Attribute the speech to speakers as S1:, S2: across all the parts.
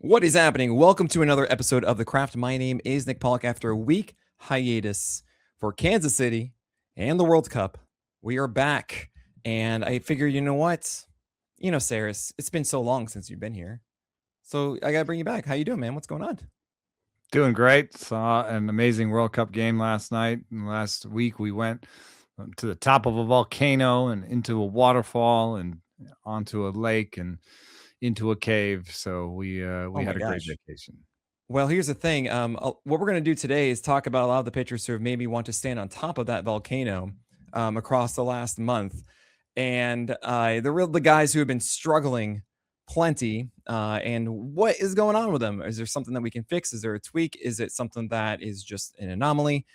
S1: What is happening? Welcome to another episode of The Craft. My name is Nick Pollock. After a week hiatus for Kansas City and the World Cup, we are back. And I figure, you know what? Saris, it's been so long since you've been here. So I got to bring you back. How you doing, man? What's going on?
S2: Doing great. Saw an amazing World Cup game last night. And last week we went to the top of a volcano and into a waterfall and onto a lake and into a cave. So we
S1: Oh my
S2: had a great
S1: gosh.
S2: vacation.
S1: Well, here's the thing. What we're going to do today is talk about a lot of the pitchers who have maybe want to stand on top of that volcano across the last month. And the guys who have been struggling plenty. And what is going on with them? Is there something that we can fix? Is there a tweak? Is it something that is just an anomaly?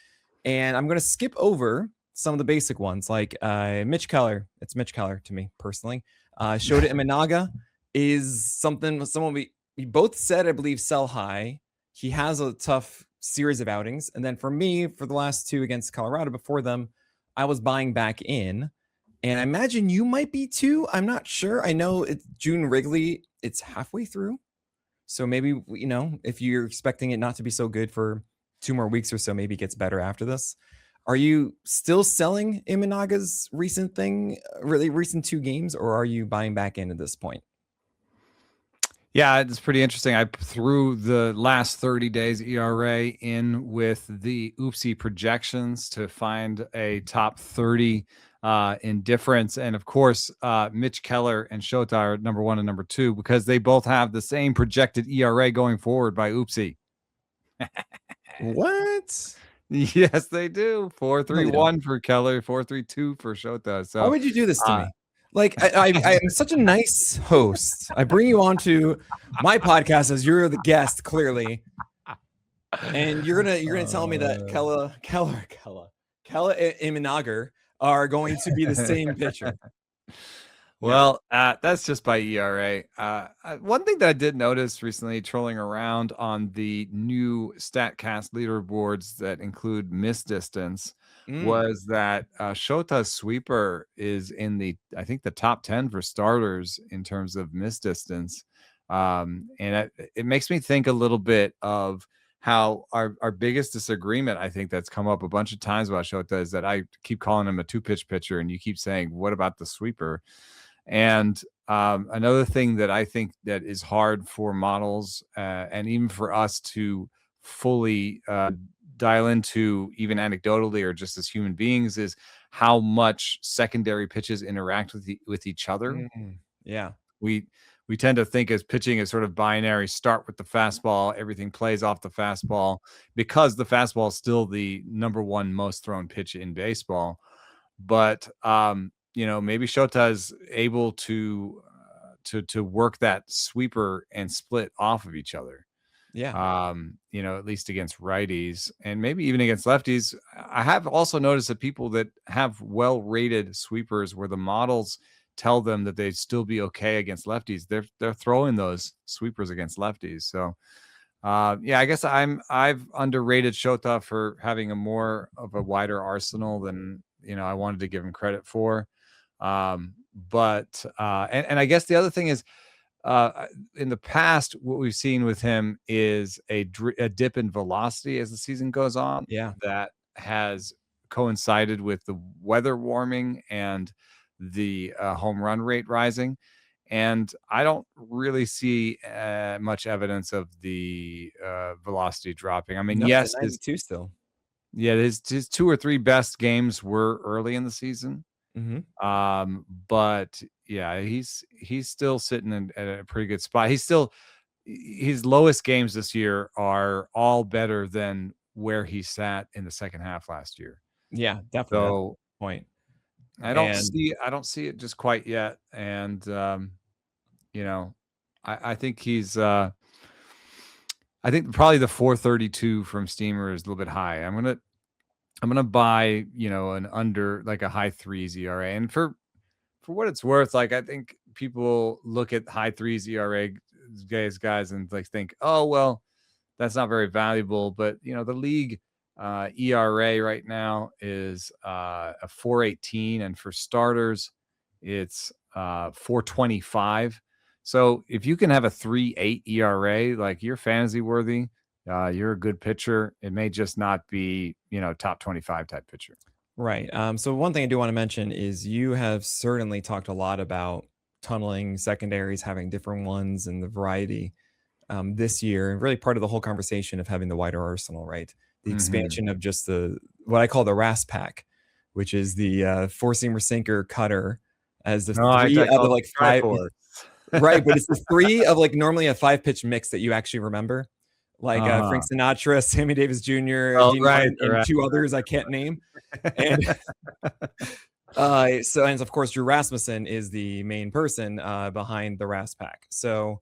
S1: And I'm going to skip over some of the basic ones, like Mitch Keller. It's Mitch Keller to me personally. Shota Imanaga is someone we both said, I believe, sell high. He has a tough series of outings. And then for me, for the last two against Colorado before them, I was buying back in. And I imagine you might be too. I'm not sure. I know it's June Wrigley. It's halfway through. So maybe, if you're expecting it not to be so good for 2 more weeks or so, maybe it gets better after this. Are you still selling Imanaga's really recent 2 games, or are you buying back in at this point?
S2: Yeah, it's pretty interesting. I threw the last 30 days ERA in with the oopsie projections to find a top 30 in difference. And of course, Mitch Keller and Shota are number 1 and number 2 because they both have the same projected ERA going forward by oopsie.
S1: What?
S2: Yes, they do.
S1: No, they don't.
S2: 4.31 for Keller, 4.32 for Shota.
S1: Why
S2: So,
S1: would you do this to
S2: uh,
S1: me? Like I am such a nice host. I bring you onto my podcast as you're the guest, clearly, and you're gonna tell me that Keller and Imanaga are going to be the same pitcher. No.
S2: well, that's just by ERA. One thing that I did notice recently, trolling around on the new StatCast leaderboards that include miss distance, was that Shota's sweeper is in I think the top 10 for starters in terms of miss distance. And it makes me think a little bit of how our biggest disagreement, I think, that's come up a bunch of times about Shota is that I keep calling him a 2-pitch pitcher, and you keep saying, what about the sweeper? And another thing that I think that is hard for models and even for us to fully dial into, even anecdotally or just as human beings, is how much secondary pitches interact with each other.
S1: Yeah.
S2: We tend to think as pitching as sort of binary, start with the fastball, everything plays off the fastball, because the fastball is still the number 1 most thrown pitch in baseball. But maybe Shota is able to work that sweeper and split off of each other.
S1: Yeah.
S2: At least against righties and maybe even against lefties. I have also noticed that people that have well-rated sweepers where the models tell them that they'd still be okay against lefties, they're throwing those sweepers against lefties. So I guess I've underrated Shota for having a more of a wider arsenal than I wanted to give him credit for. But I guess the other thing is, in the past, what we've seen with him is a dip in velocity as the season goes on.
S1: Yeah.
S2: That has coincided with the weather warming and the home run rate rising. And I don't really see much evidence of the velocity dropping. I mean,
S1: Nope. The
S2: yes,
S1: 92 still.
S2: his 2 or 3 best games were early in the season. But yeah, he's still sitting at a pretty good spot. His lowest games this year are all better than where he sat in the second half last year.
S1: Yeah, definitely. That's
S2: So
S1: the point.
S2: I don't see it just quite yet. And I think I think probably the 4.32 from Steamer is a little bit high. I'm gonna buy, an under, like a high 3s ERA. And for what it's worth, like, I think people look at high 3s ERA guys and like think, oh well, that's not very valuable. But the league ERA right now is a 4.18, and for starters, it's 4.25. So if you can have a 3.8 ERA, like you're fantasy worthy, you're a good pitcher. It may just not be, top 25 type pitcher.
S1: Right. So one thing I do want to mention is you have certainly talked a lot about tunneling secondaries, having different ones and the variety this year, and really part of the whole conversation of having the wider arsenal, right? The expansion of just what I call the Ras Pack, which is the four-seamer sinker cutter as the three out of like five. Right, but it's the three of like normally a 5-pitch mix that you actually remember, like Frank Sinatra, Sammy Davis Jr., Dean Martin, and two others I can't name. And and of course Drew Rasmussen is the main person behind the Ras Pack. So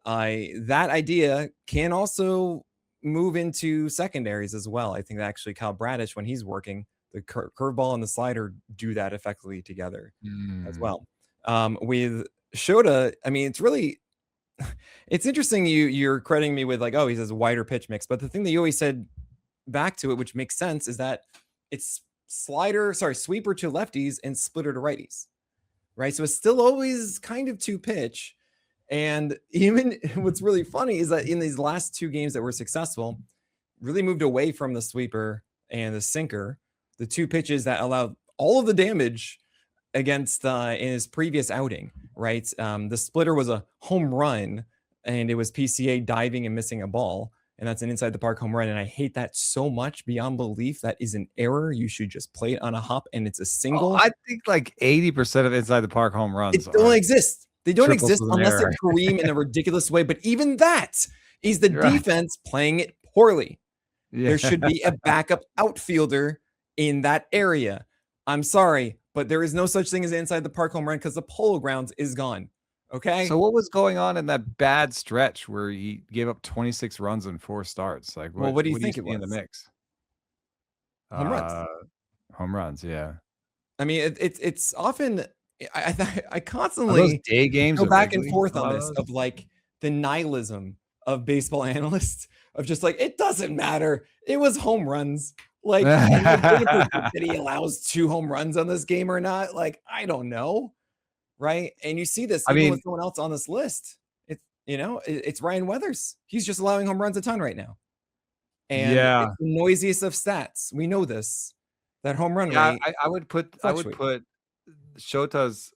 S1: that idea can also move into secondaries as well. I think that actually Kyle Bradish, when he's working, the curveball and the slider do that effectively together as well. With Shota, I mean, it's interesting you're crediting me with like, oh, he says wider pitch mix, but the thing that you always said back to it, which makes sense, is that it's sweeper to lefties and splitter to righties, right? So it's still always kind of 2-pitch. And even what's really funny is that in these last 2 games that were successful, really moved away from the sweeper and the sinker, the 2 pitches that allowed all of the damage against in his previous outing, right? The splitter was a home run, and it was PCA diving and missing a ball, and that's an inside the park home run. And I hate that so much beyond belief. That is an error. You should just play it on a hop, and it's a single.
S2: I think like 80% of inside the park home runs
S1: don't exist. They don't exist unless they Kareem in a ridiculous way. But even that is the defense playing it poorly. Yeah. There should be a backup outfielder in that area. I'm sorry, but there is no such thing as an inside the park home run because the Polo Grounds is gone. Okay.
S2: So what was going on in that bad stretch where he gave up 26 runs in 4 starts? Like,
S1: what do you think it was
S2: in the mix?
S1: Home runs.
S2: Home runs, yeah.
S1: I mean, it's often I constantly
S2: those day games
S1: go back and forth on this of like the nihilism of baseball analysts of just like, it doesn't matter. It was home runs. Like, that he allows 2 home runs on this game or not? Like, I don't know. Right. And you see this even with someone else on this list. It's Ryan Weathers. He's just allowing home runs a ton right now. And it's the noisiest of stats. We know this. That home run rate.
S2: I would put Shota's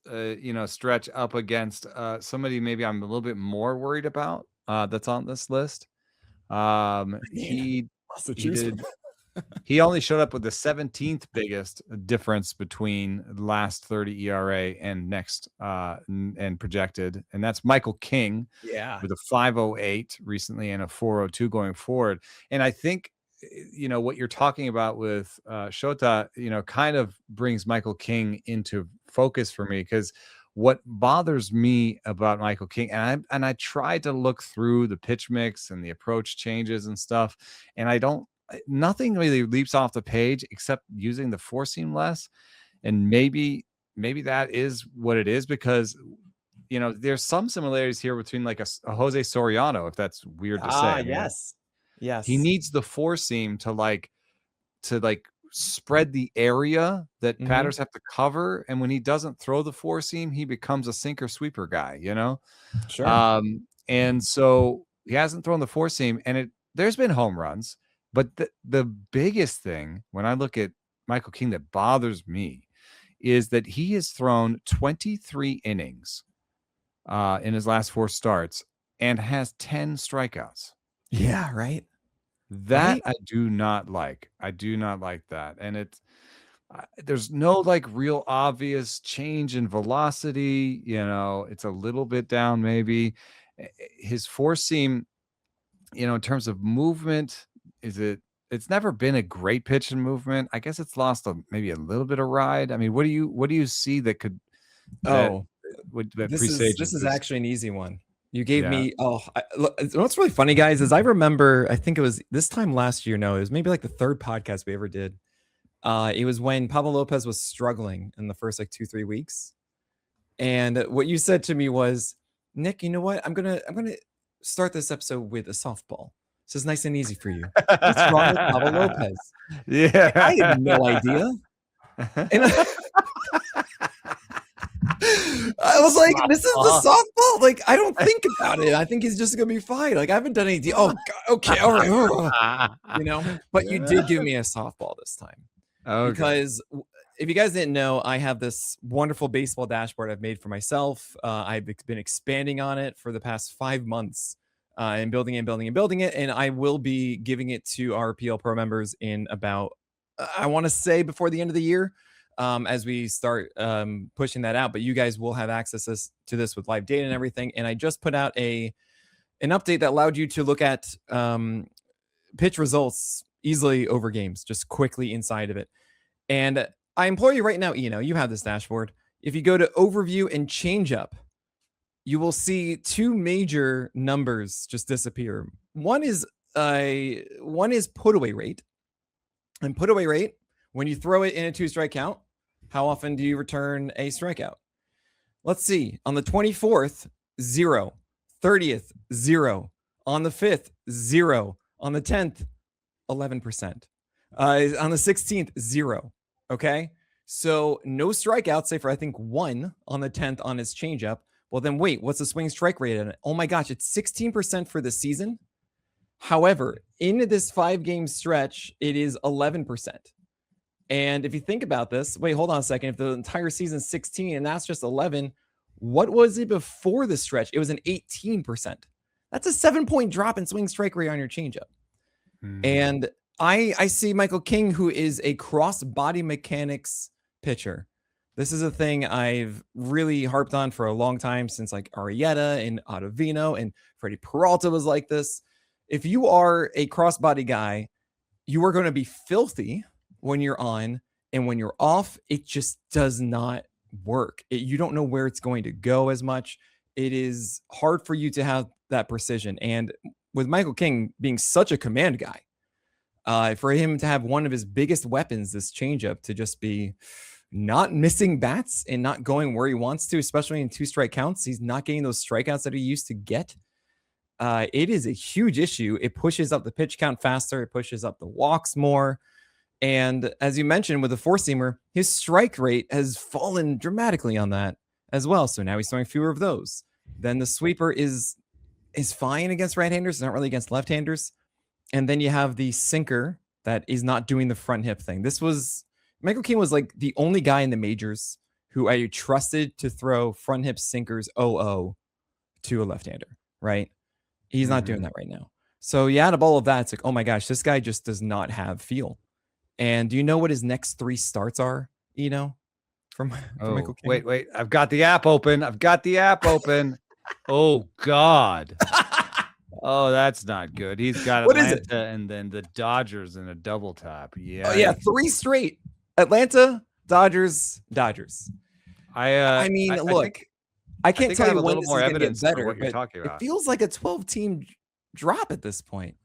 S2: stretch up against somebody maybe I'm a little bit more worried about that's on this list. He only showed up with the 17th biggest difference between last 30 ERA and next and projected, and that's Michael King with a 5.08 recently and a 4.02 going forward. And I think what you're talking about with Shota, kind of brings Michael King into focus for me, because what bothers me about Michael King, and I tried to look through the pitch mix and the approach changes and stuff, and nothing really leaps off the page except using the 4-seam less. And maybe that is what it is, because there's some similarities here between like a Jose Soriano, if that's weird to say.
S1: Yes.
S2: He needs the 4-seam to spread the area that batters have to cover. And when he doesn't throw the 4-seam, he becomes a sinker sweeper guy,
S1: Sure.
S2: And so he hasn't thrown the 4-seam, and there's been home runs. But the biggest thing when I look at Michael King that bothers me is that he has thrown 23 innings in his last 4 starts and has 10 strikeouts.
S1: Yeah, right.
S2: That I do not like. I do not like that. And there's no like real obvious change in velocity. It's a little bit down maybe. His 4-seam, in terms of movement, it's never been a great pitch and movement. I guess it's lost maybe a little bit of ride. I mean, what do you see that could
S1: this is actually an easy one. You gave me what's really funny, guys, is I remember, I think it was this time last year. No, it was maybe like the 3rd podcast we ever did. It was when Pablo Lopez was struggling in the first like 2-3 weeks. And what you said to me was, Nick, you know what? I'm gonna start this episode with a softball. So it's nice and easy for you. What's wrong with Pablo Lopez?
S2: Yeah.
S1: I had no idea. And I was like, this is the
S2: Softball.
S1: softball. Like, I don't think about it. I think he's just gonna be fine. Like, I haven't done any. Oh, God, okay, all right. But you did give me a softball this time
S2: Okay.
S1: because if you guys didn't know, I have this wonderful baseball dashboard I've made for myself. I've been expanding on it for the past 5 months and building it, building and building it. And I will be giving it to our PL Pro members in about, I want to say before the end of the year, as we start pushing that out. But you guys will have access to this with live data and everything. And I just put out an update that allowed you to look at pitch results easily over games, just quickly inside of it. And I implore you right now, you have this dashboard. If you go to overview and change up, you will see two major numbers just disappear. One is put away rate. And put away rate, when you throw it in a 2-strike count, how often do you return a strikeout? Let's see. On the 24th, 0. 30th, 0. On the 5th, 0. On the 10th, 11%. On the 16th, 0. Okay. So no strikeouts, say for I think 1 on the 10th on his changeup. Well, then wait, what's the swing strike rate on it? Oh my gosh, it's 16% for the season. However, in this 5-game stretch, it is 11%. And if you think about this, wait, hold on a second. If the entire season is 16 and that's just 11, what was it before the stretch? It was an 18%. That's a 7-point drop in swing strike rate on your changeup. And I see Michael King, who is a cross body mechanics pitcher. This is a thing I've really harped on for a long time, since like Arrieta and Ottavino and Freddie Peralta was like this. If you are a cross body guy, you are going to be filthy when you're on, and when you're off, it just does not work. You don't know where it's going to go as much. It is hard for you to have that precision. And with Michael King being such a command guy, for him to have one of his biggest weapons, this changeup, to just be not missing bats and not going where he wants to, especially in 2-strike counts, he's not getting those strikeouts that he used to get. It is a huge issue. It pushes up the pitch count faster. It pushes up the walks more. And as you mentioned, with the 4-seamer, his strike rate has fallen dramatically on that as well. So now he's throwing fewer of those. Then the sweeper is fine against right-handers, not really against left-handers. And then you have the sinker that is not doing the front hip thing. Michael King was like the only guy in the majors who I trusted to throw front hip sinkers 0-0 to a left-hander, right? He's not doing that right now. So you add up all of that, it's like, oh my gosh, this guy just does not have feel. And do you know what his next 3 starts are, from Michael King?
S2: Wait. I've got the app open. Oh, God. Oh, that's not good. He's got Atlanta and then the Dodgers in a double tap. Yeah.
S1: Oh, yeah. 3 straight. Atlanta, Dodgers. I mean, look, I can't tell you when this is going to get better,
S2: what you're talking about.
S1: It feels like a 12-team drop at this point.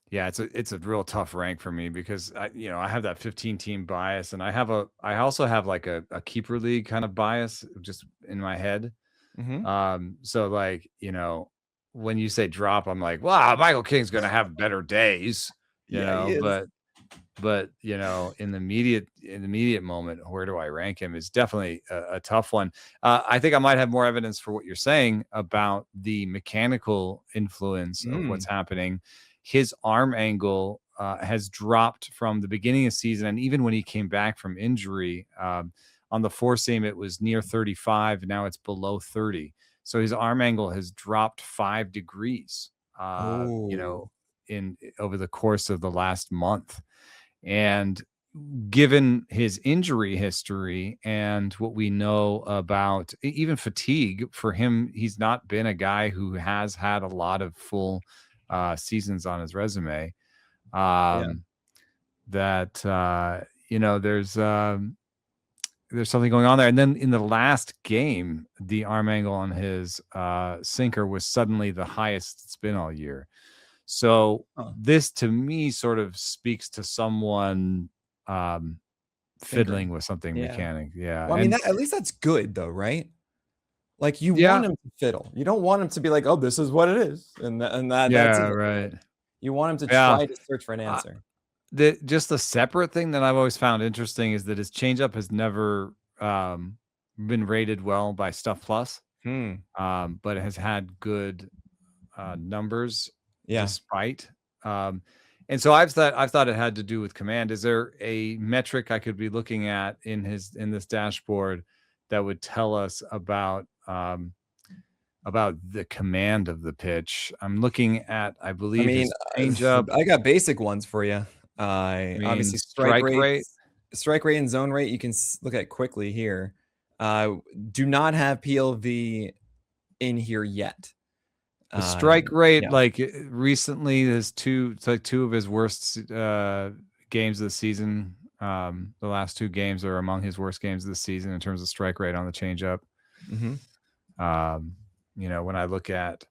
S2: Yeah, it's a real tough rank for me because I have that 15-team bias, and I also have like a keeper league kind of bias just in my head. So like, when you say drop, I'm like, wow, Michael King's going to have better days, but in the immediate moment, where do I rank him is definitely a tough one. I think I might have more evidence for what you're saying about the mechanical influence of what's happening. His arm angle has dropped from the beginning of the season, and even when he came back from injury, on the 4-seam it was near 35. Now it's below 30. So his arm angle has dropped 5 degrees, in over the course of the last month. And given his injury history and what we know about even fatigue for him, he's not been a guy who has had a lot of full seasons on his resume. There's something going on there. And then in the last game, the arm angle on his sinker was suddenly the highest it's been all year. So this to me sort of speaks to someone fiddling with something mechanic. Yeah.
S1: Well, I mean, at least that's good though, right? Like you want him to fiddle. You don't want him to be like, oh, this is what it is. And that's it.
S2: Right.
S1: You want him to try to search for an answer.
S2: Just a separate thing that I've always found interesting is that his changeup has never been rated well by Stuff Plus,
S1: Hmm.
S2: but it has had good numbers
S1: Yeah.
S2: despite. And so I've thought it had to do with command. Is there a metric I could be looking at in this dashboard that would tell us about the command of the pitch? I'm looking at, I
S1: I
S2: believe,
S1: mean,
S2: his changeup.
S1: I got basic ones for you.
S2: I mean,
S1: Obviously strike
S2: strike
S1: rate,
S2: rate.
S1: and zone rate. You can look at quickly here. Do not have PLV in here yet.
S2: The strike rate,
S1: Yeah.
S2: like recently, it's like two of his worst games of the season. The last two games are among his worst games of the season in terms of strike rate on the changeup. When I look at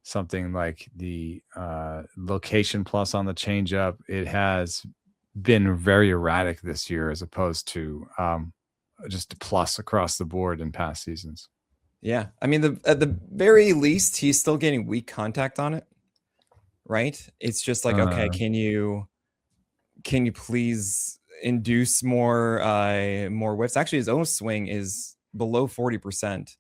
S2: something like the location plus on the changeup, it has been very erratic this year as opposed to just a plus across the board in past seasons.
S1: Yeah. I mean, at the very least, he's still getting weak contact on it, right? It's just like, okay, can you please induce more whiffs? Actually, his own swing is below 40%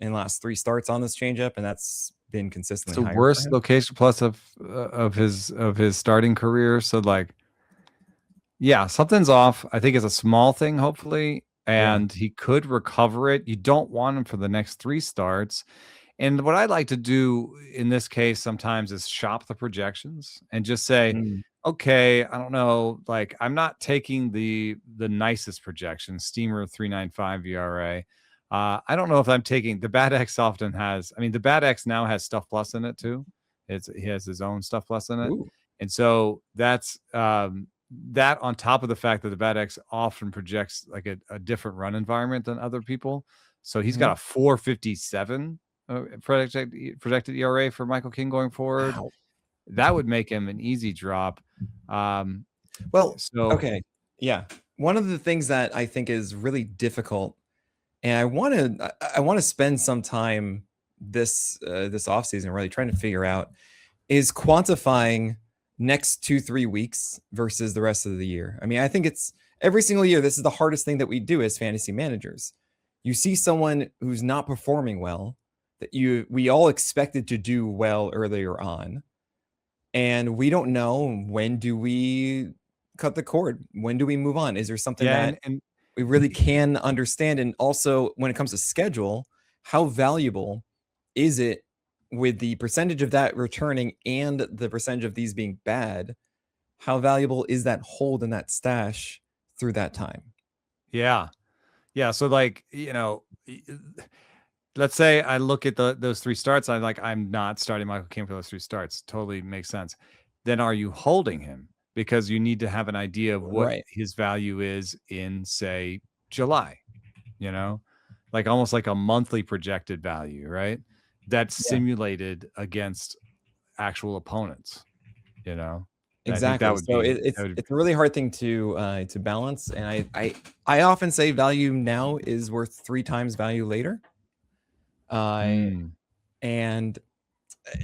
S1: in the last 3 starts on this changeup, and that's been consistently
S2: It's the
S1: higher
S2: worst
S1: for him.
S2: location plus of his starting career. So like, yeah, something's off. I think it's a small thing, hopefully, and he could recover it. You don't want him for the next 3 starts. And what I like to do in this case sometimes is shop the projections and just say, okay, I don't know, like I'm not taking the nicest projection, Steamer 3.95 ERA. I don't know if I'm taking the Bad X often has. I mean, the Bad X now has Stuff Plus in it too. He has his own Stuff Plus in it, and so that's that on top of the fact that the Bad X often projects like a different run environment than other people. So he's got a 4.57 projected ERA for Michael King going forward.
S1: Wow.
S2: That would make him an easy drop.
S1: Okay. Yeah. One of the things that I think is really difficult, and I want to spend some time this offseason really trying to figure out, is quantifying next 2-3 weeks versus the rest of the year. I mean, I think it's every single year, this is the hardest thing that we do as fantasy managers. You see someone who's not performing well that we all expected to do well earlier on, and we don't know, when do we cut the cord? When do we move on? Is there something that we really can understand? And also, when it comes to schedule, how valuable is it with the percentage of that returning and the percentage of these being bad? How valuable is that hold in that stash through that time?
S2: Yeah. So like, let's say I look at those 3 starts. I'm not starting Michael King for those 3 starts. Totally makes sense. Then are you holding him? Because you need to have an idea of what his value is in, say, July, like almost like a monthly projected value, right? That's simulated against actual opponents,
S1: Exactly. So it's a really hard thing to balance. And I often say value now is worth 3 times value later. And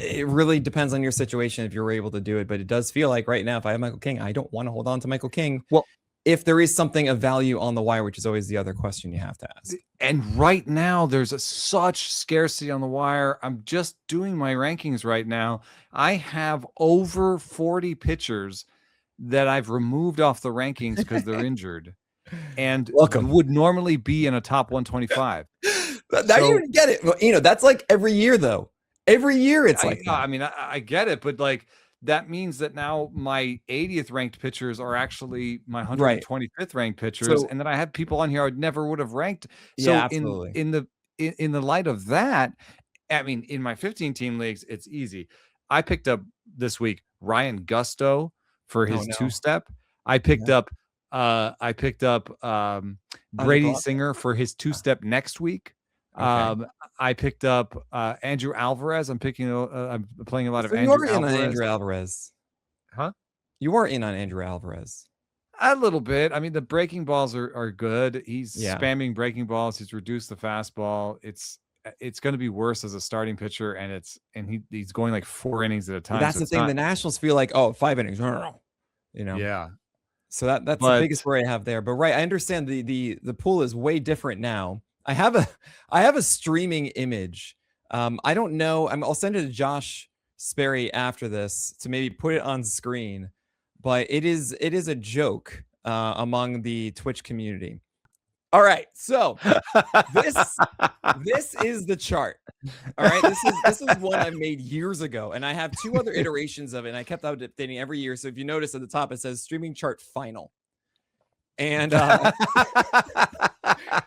S1: it really depends on your situation if you're able to do it. But it does feel like right now, if I have Michael King, I don't want to hold on to Michael King.
S2: Well,
S1: if there is something of value on the wire, which is always the other question you have to ask.
S2: And right now, there's such scarcity on the wire. I'm just doing my rankings right now. I have over 40 pitchers that I've removed off the rankings because they're injured and would normally be in a top 125.
S1: Now you get it. Well, that's like every year, though. Every year it's like that.
S2: I mean, I get it, but like that means that now my 80th ranked pitchers are actually my 125th ranked pitchers, and then I have people on here I never would have ranked. So
S1: absolutely.
S2: in the light of that, I mean, in my 15 team leagues, it's easy. I picked up this week Ryan Gusto for his 2-step. I picked up Brady Singer for his 2-step next week. I picked up Andrew Alvarez. I'm playing a lot of Andrew Alvarez.
S1: You are in on Andrew Alvarez.
S2: Huh?
S1: You are in on Andrew Alvarez.
S2: A little bit. I mean, the breaking balls are good. He's spamming breaking balls. He's reduced the fastball. It's going to be worse as a starting pitcher, and he's going like 4 innings at a time.
S1: That's the thing. The Nationals feel like, 5 innings.
S2: Yeah.
S1: So that's the biggest worry I have there. But I understand the pool is way different now. I have a streaming image. I don't know. I'll send it to Josh Sperry after this to maybe put it on screen, but it is a joke among the Twitch community. All right, so this is the chart. All right, this is one I made years ago, and I have 2 other iterations of it, and I kept updating every year. So if you notice at the top, it says streaming chart final. And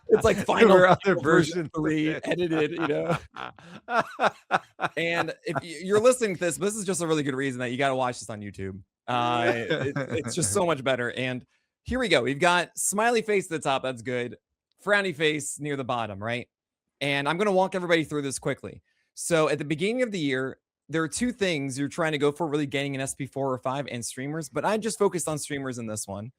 S1: it's like final
S2: other
S1: version 3 edited, And if you're listening to this is just a really good reason that you got to watch this on YouTube. It's just so much better. And here we go. We've got smiley face at the top. That's good. Frowny face near the bottom, right? And I'm going to walk everybody through this quickly. So at the beginning of the year, there are 2 things you're trying to go for, really getting an SP4 or 5 and streamers, but I just focused on streamers in this one.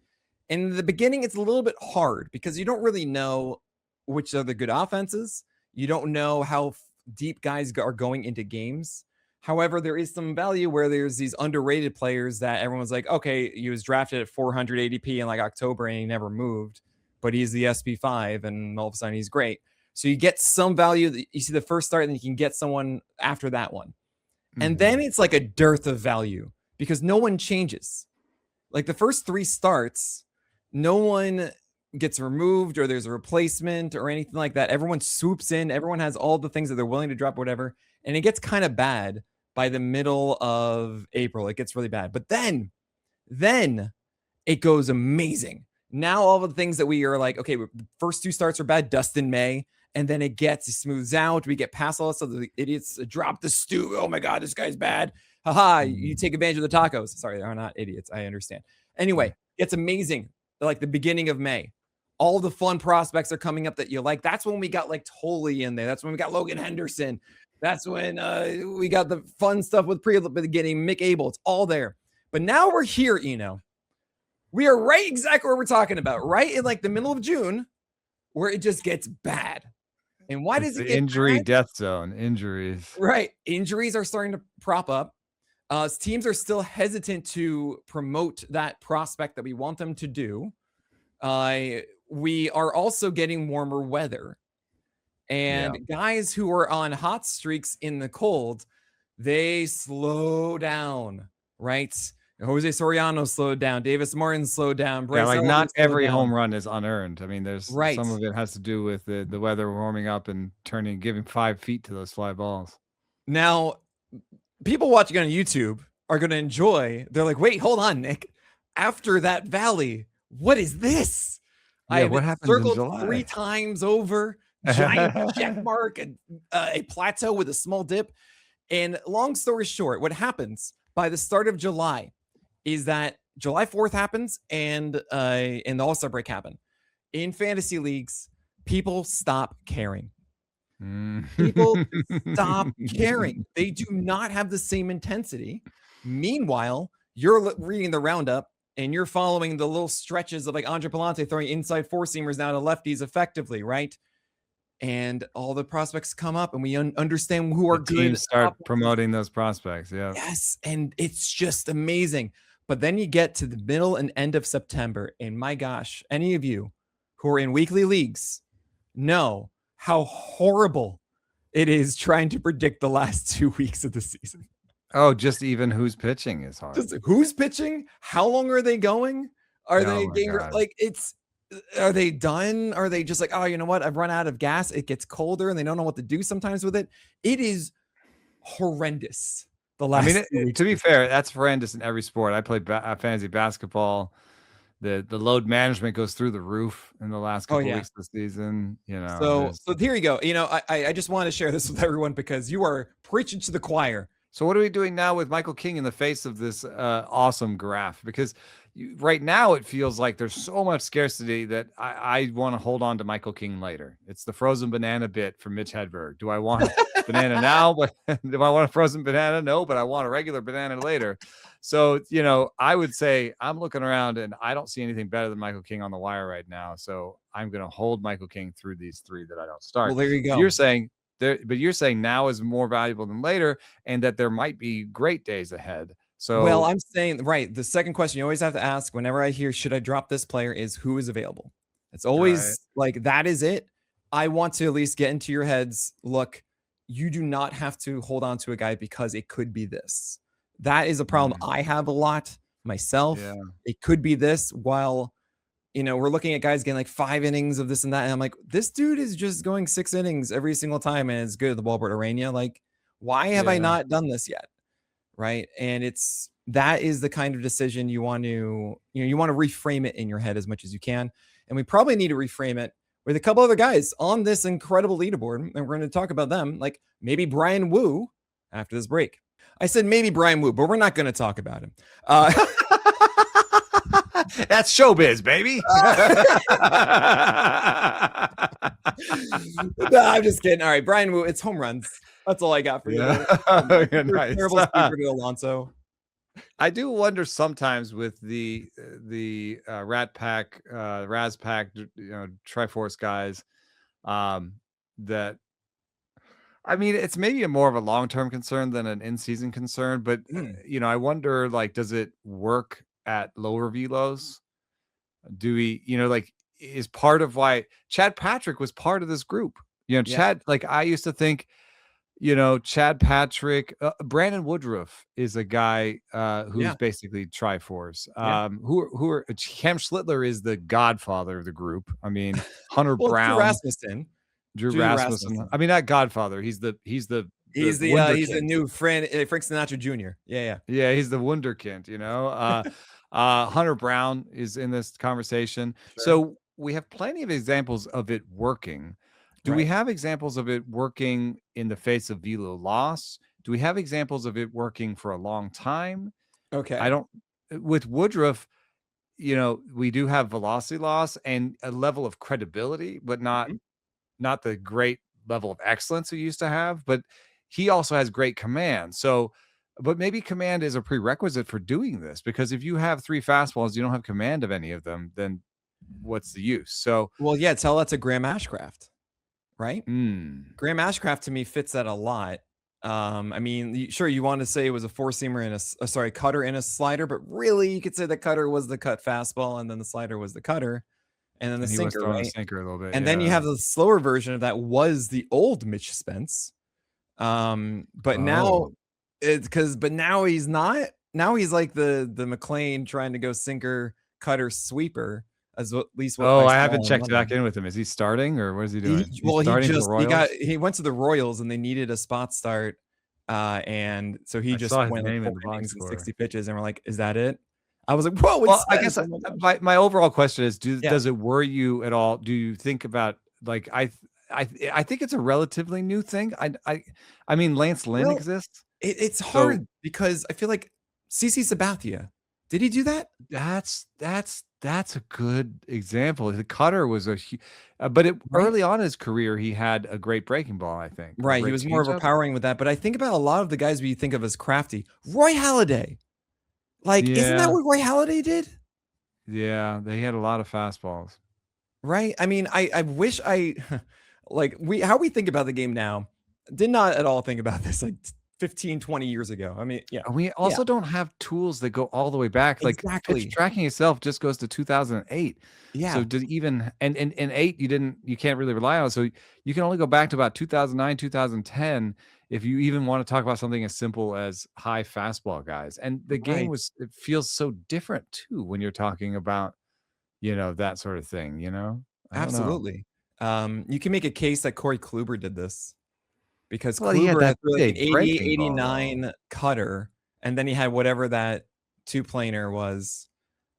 S1: In the beginning, it's a little bit hard because you don't really know which are the good offenses. You don't know how deep guys are going into games. However, there is some value where there's these underrated players that everyone's like, okay, he was drafted at 400 ADP in like October and he never moved, but he's the SP5 and all of a sudden he's great. So you get some value. You see the first start and then you can get someone after that one. And then it's like a dearth of value because no one changes. Like the first 3 starts, no one gets removed or there's a replacement or anything like that. Everyone swoops in. Everyone has all the things that they're willing to drop, whatever. And it gets kind of bad by the middle of April. It gets really bad. But then it goes amazing. Now all of the things that we are like, okay, the first 2 starts are bad, dust in May. And then it smooths out. We get past all this stuff. The idiots drop the stew. Oh my God, this guy's bad. Haha, you take advantage of the tacos. Sorry, they're not idiots. I understand. Anyway, it's amazing. Like the beginning of May. All the fun prospects are coming up that you like. That's when we got like Tolley in there. That's when we got Logan Henderson. That's when we got the fun stuff with pre at the beginning, Mick Abel. It's all there. But now we're here, we are right exactly where we're talking about, right in like the middle of June, where it just gets bad. And why does it get
S2: injury
S1: bad?
S2: death zone? Injuries.
S1: Right. Injuries are starting to prop up. Teams are still hesitant to promote that prospect that we want them to do. We are also getting warmer weather. And guys who are on hot streaks in the cold, they slow down, right? Jose Soriano slowed down. Davis Martin slowed down.
S2: Bryce like not every home run is unearned. I mean, there's some of it has to do with the weather warming up and giving 5 feet to those fly balls.
S1: Now, people watching on YouTube are going to enjoy. They're like, wait, hold on, Nick. After that valley, what is this?
S2: Yeah, what happened in July?
S1: 3 times over. Giant check mark, a plateau with a small dip. And long story short, what happens by the start of July is that July 4th happens and the All-Star break happened. In fantasy leagues, people stop caring. People stop caring. They do not have the same intensity. Meanwhile, you're reading the roundup and you're following the little stretches of like Andre Palante throwing inside 4-seamers now to lefties effectively, right? And all the prospects come up and we understand who are good.
S2: Teams start promoting those prospects. Yeah.
S1: Yes. And it's just amazing. But then you get to the middle and end of September. And my gosh, any of you who are in weekly leagues know how horrible it is trying to predict the last 2 weeks of the season.
S2: Oh, just even who's pitching is hard.
S1: Just who's pitching? How long are they going? Are they getting like are they done? Are they just like, oh, you know what? I've run out of gas. It gets colder and they don't know what to do sometimes with it. It is horrendous.
S2: To be fair, that's horrendous in every sport. I played fantasy basketball. The load management goes through the roof in the last couple weeks of the season.
S1: So here you go. I just want to share this with everyone because you are preaching to the choir.
S2: So what are we doing now with Michael King in the face of this awesome graph? Because right now it feels like there's so much scarcity that I want to hold on to Michael King later. It's the frozen banana bit from Mitch Hedberg. Do I want a banana now? But do I want a frozen banana? No, but I want a regular banana later. So, I would say I'm looking around and I don't see anything better than Michael King on the wire right now. So I'm going to hold Michael King through these 3 that I don't start.
S1: Well, there you go.
S2: You're saying now is more valuable than later and that there might be great days ahead. So,
S1: well, I'm saying, right. The second question you always have to ask whenever I hear, should I drop this player, is who is available? It's always like, that is it. I want to at least get into your heads. Look, you do not have to hold on to a guy because it could be this. That is a problem
S2: Mm,
S1: I have a lot myself.
S2: yeah,
S1: It could be this while we're looking at guys getting like 5 innings of this and that. And I'm like, this dude is just going 6 innings every single time and it's good at the ballpark arena. Like, why have I
S2: yeah.
S1: not done this yet? Right. And that is the kind of decision you want to reframe it in your head as much as you can. And we probably need to reframe it with a couple other guys on this incredible leaderboard. And we're going to talk about them, like maybe Bryan Woo after this break. I said maybe Bryan Woo, but we're not going to talk about him.
S2: That's showbiz, baby.
S1: No, I'm just kidding. All right, Bryan Woo, it's home runs. That's all I got for you.
S2: Yeah. Yeah, nice.
S1: Terrible sweeper to Alonso.
S2: I do wonder sometimes with the Rat Pack, Ras Pack, Triforce guys, that I mean, it's maybe a more of a long-term concern than an in-season concern, but
S1: Mm,
S2: I wonder, like, does it work at lower velos? Do we, like, is part of why Chad Patrick was part of this group?
S1: yeah,
S2: Chad, like, I used to think, Chad Patrick, Brandon Woodruff is a guy who's
S1: yeah,
S2: basically Triforce.
S1: yeah.
S2: Who are Cam Schlittler is the godfather of the group. I mean, Hunter
S1: Well, Drew
S2: Brown,
S1: Rasmussen.
S2: Drew
S1: Drew
S2: Rasmussen.
S1: Rasmussen.
S2: I mean, not godfather. The
S1: He's the
S2: wunderkind.
S1: new Frank Sinatra Jr. Yeah, yeah.
S2: Yeah, he's the wunderkind. Hunter Brown is in this conversation.
S1: Sure.
S2: So we have plenty of examples of it working. Do we
S1: Right.
S2: have examples of it working in the face of velo loss? Do we have examples of it working for a long time? I
S1: Okay.
S2: don't. With Woodruff, we do have velocity loss and a level of credibility, but not
S1: Mhm.
S2: not the great level of excellence we used to have. But he also has great command. So, but maybe command is a prerequisite for doing this, because if you have three fastballs, you don't have command of any of them, then what's the use? So,
S1: Well, yeah, tell that to Graham Ashcraft, right?
S2: mm,
S1: Graham Ashcraft to me fits that a lot. I mean, sure, you want to say it was a four seamer and cutter and a slider, but really, you could say the cutter was the cut fastball, and then the slider was the cutter, and then the
S2: and he was
S1: sinker,
S2: throwing a
S1: right?
S2: sinker a little bit.
S1: And then you
S2: Yeah.
S1: have the slower version of that was the old Mitch Spence. But now
S2: Oh,
S1: but now he's not. Now he's like the McLean trying to go sinker, cutter, sweeper, at least what
S2: oh,
S1: I
S2: I
S1: saw
S2: haven't
S1: on
S2: checked
S1: Monday.
S2: back in with him. Is he starting or what is he doing?
S1: He
S2: He's
S1: well,
S2: starting for the Royals.
S1: he went to the Royals and they needed a spot start, and so he
S2: I
S1: just
S2: saw his
S1: went like
S2: name
S1: 4
S2: in the box
S1: innings and
S2: score.
S1: 60 pitches, and we're like, "Is that it?" I was like, "Whoa, it's
S2: Well, I
S1: Spence!
S2: guess
S1: Oh my gosh!"
S2: my overall question is:
S1: Yeah,
S2: does it worry you at all? Do you think about, like, I think it's a relatively new thing. I mean, Lance Lynn
S1: well,
S2: exists,
S1: it's
S2: so
S1: hard because I feel like CC Sabathia, did he do that?
S2: that's a good example. The cutter was but
S1: Right?
S2: early on in his career, he had a great breaking ball. I think a
S1: Right, he
S2: great
S1: was more
S2: changeup.
S1: overpowering with that, but I think about a lot of the guys we think of as crafty. Roy Halladay, like, isn't that
S2: Yeah,
S1: what Roy Halladay did?
S2: yeah, they had a lot of fastballs.
S1: Right? I mean, I wish I like, how we think about the game now, did not at all think about this, like, 15, 20 years ago. I mean, yeah.
S2: And we
S1: Yeah,
S2: also don't have tools that go all the way back. Like, pitch
S1: exactly.
S2: tracking itself just goes to 2008. So
S1: Yeah,
S2: did even and 8 you can't really rely on. So you can only go back to about 2009, 2010 if you even want to talk about something as simple as high fastball guys. And the game
S1: right.
S2: it feels so different too when you're talking about, that sort of thing, I don't know.
S1: Absolutely. You can make a case that Corey Kluber did this because
S2: Well, he had
S1: Kluber
S2: that
S1: had threw like an
S2: big
S1: 80,
S2: breaking ball though.
S1: 89 cutter, and then he had whatever that two-planer was.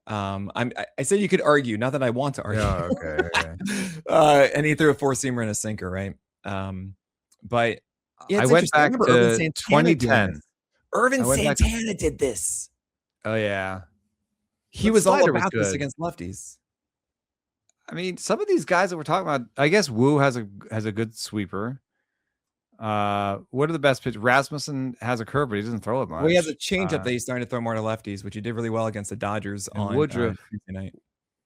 S1: I said you could argue, not that I want to argue.
S2: Yeah, okay, okay.
S1: And he threw a four-seamer and a sinker, right? But yeah,
S2: I
S1: it's
S2: went
S1: interesting. I
S2: back
S1: remember Irvin
S2: to
S1: Santana doing this.
S2: 2010.
S1: Irvin
S2: I went back
S1: Santana did this.
S2: Oh, yeah.
S1: He
S2: But the
S1: was all
S2: slider was
S1: about this
S2: good.
S1: against lefties.
S2: I mean, some of these guys that we're talking about, I guess Wu has a good sweeper. What are the best pitch? Rasmussen has a curve, but he doesn't throw it
S1: Well, he has a
S2: much.
S1: changeup that he's starting to throw more to lefties, which he did really well against the Dodgers
S2: And
S1: on Tuesday night.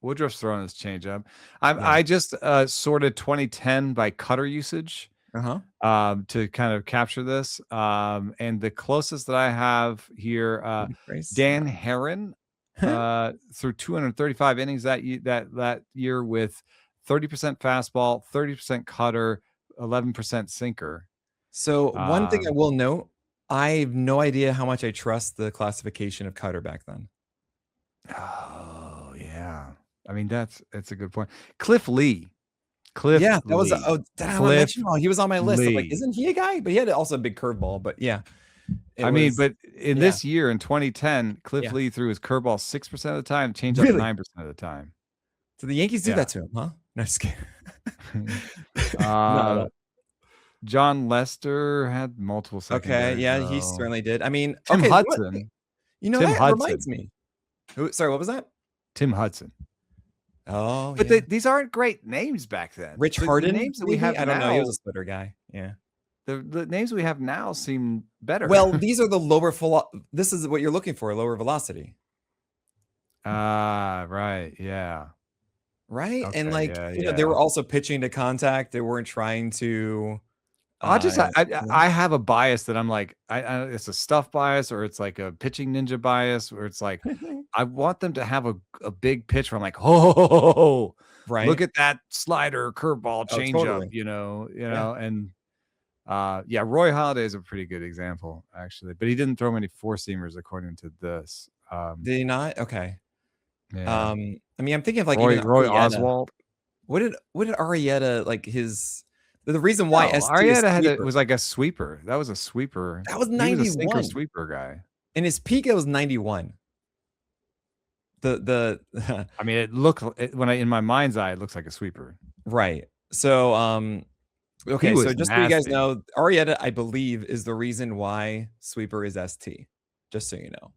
S2: Woodruff's throwing his changeup.
S1: Yeah.
S2: I just sorted 2010 by cutter usage
S1: Uh-huh.
S2: to kind of capture this. And the closest that I have here,
S1: Baby Price.
S2: Dan Heron through 235 innings that year with 30% fastball, 30% cutter, 11% sinker.
S1: So one thing I will note, I have no idea how much I trust the classification of cutter back then.
S2: Oh yeah, I mean it's a good point. Cliff Lee.
S1: Yeah, that was did I not mention? Oh, he was on my list. I'm like,
S2: Lee.
S1: isn't he a guy? But he had also a big curveball. But yeah,
S2: I mean, but in this year in 2010, Cliff
S1: Yeah.
S2: Lee threw his curveball 6% of the time, changeup
S1: Really?
S2: 9% of the time.
S1: So the Yankees do that to him, huh? No, just kidding.
S2: No. John Lester had multiple secondary.
S1: Okay, yeah, he certainly did. I mean,
S2: Tim
S1: okay,
S2: Hudson.
S1: You know,
S2: Tim
S1: that
S2: Hudson.
S1: reminds me. Sorry, what was that?
S2: Tim Hudson.
S1: Oh,
S2: but
S1: yeah.
S2: these aren't great names back then.
S1: Rich Harden,
S2: the names that we have
S1: I
S2: now,
S1: don't know. He was a splitter guy. Yeah.
S2: The names we have now seem better.
S1: Well, these are the lower this is what you're looking for, lower velocity.
S2: Right. Yeah.
S1: Right.
S2: Okay,
S1: And like,
S2: you know,
S1: they were also pitching to contact. They weren't trying to.
S2: I have a bias that I'm like, it's a stuff bias, or it's like a pitching ninja bias, where it's like, I want them to have a big pitch where I'm like, oh,
S1: right.
S2: Look at that slider, curveball, changeup,
S1: totally.
S2: you know, and Roy Halladay is a pretty good example, actually, but he didn't throw many four seamers according to this.
S1: Did he not? Okay.
S2: Yeah.
S1: I mean, I'm thinking of like
S2: Roy Oswald.
S1: What did Arrieta, like the reason why
S2: Arrieta was like a sweeper. That was a sweeper.
S1: That was 91.
S2: He was a sinker sweeper guy.
S1: In his peak, it was 91. I
S2: mean, it looked in my mind's eye, it looks like a sweeper.
S1: Right. So okay, so just so you guys know, Arrieta, I believe, is the reason why sweeper is ST. Just so you know.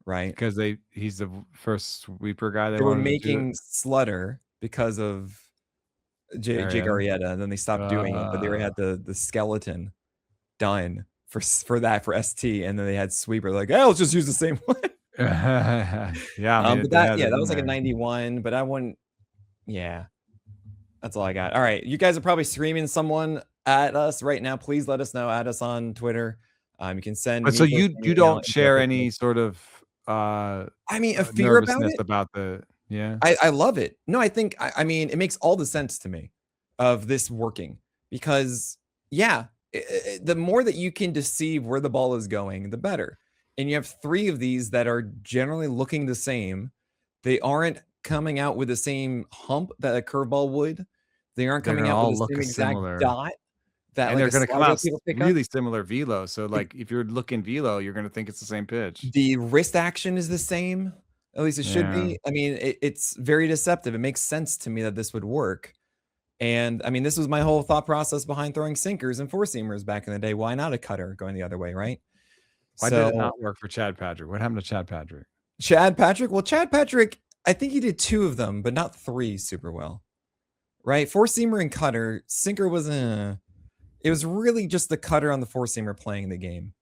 S1: Right?
S2: Because he's the first sweeper guy
S1: they were making Slutter because of Jake Arrieta, and then they stopped doing it, but they already had the skeleton done for ST, and then they had sweeper like, let's just use the same one.
S2: I mean,
S1: but that was like a 91, but I wouldn't. Yeah, that's all I got. All right, you guys are probably streaming someone at us right now. Please let us know. Add us on Twitter. You can send.
S2: But so you don't share any sort of
S1: I mean, a fear
S2: about the. Yeah,
S1: I love it. No, I think I mean it makes all the sense to me of this working, because the more that you can deceive where the ball is going, the better. And you have 3 of these that are generally looking the same. They aren't coming out with the same hump that a curveball would. They aren't coming out with the same exact dot.
S2: And they're going to come out really similar velo. So like if you're looking velo, you're going to think it's the same pitch.
S1: The wrist action is the same. At least it should be. I mean, it's very deceptive. It makes sense to me that this would work. And I mean, this was my whole thought process behind throwing sinkers and four seamers back in the day. Why not a cutter going the other way, right?
S2: Why did it not work for Chad Patrick? What happened to Chad Patrick?
S1: Well, Chad Patrick, I think he did 2 of them, but not 3 super well. Right? Four seamer and cutter. Sinker was it was really just the cutter on the four seamer playing the game.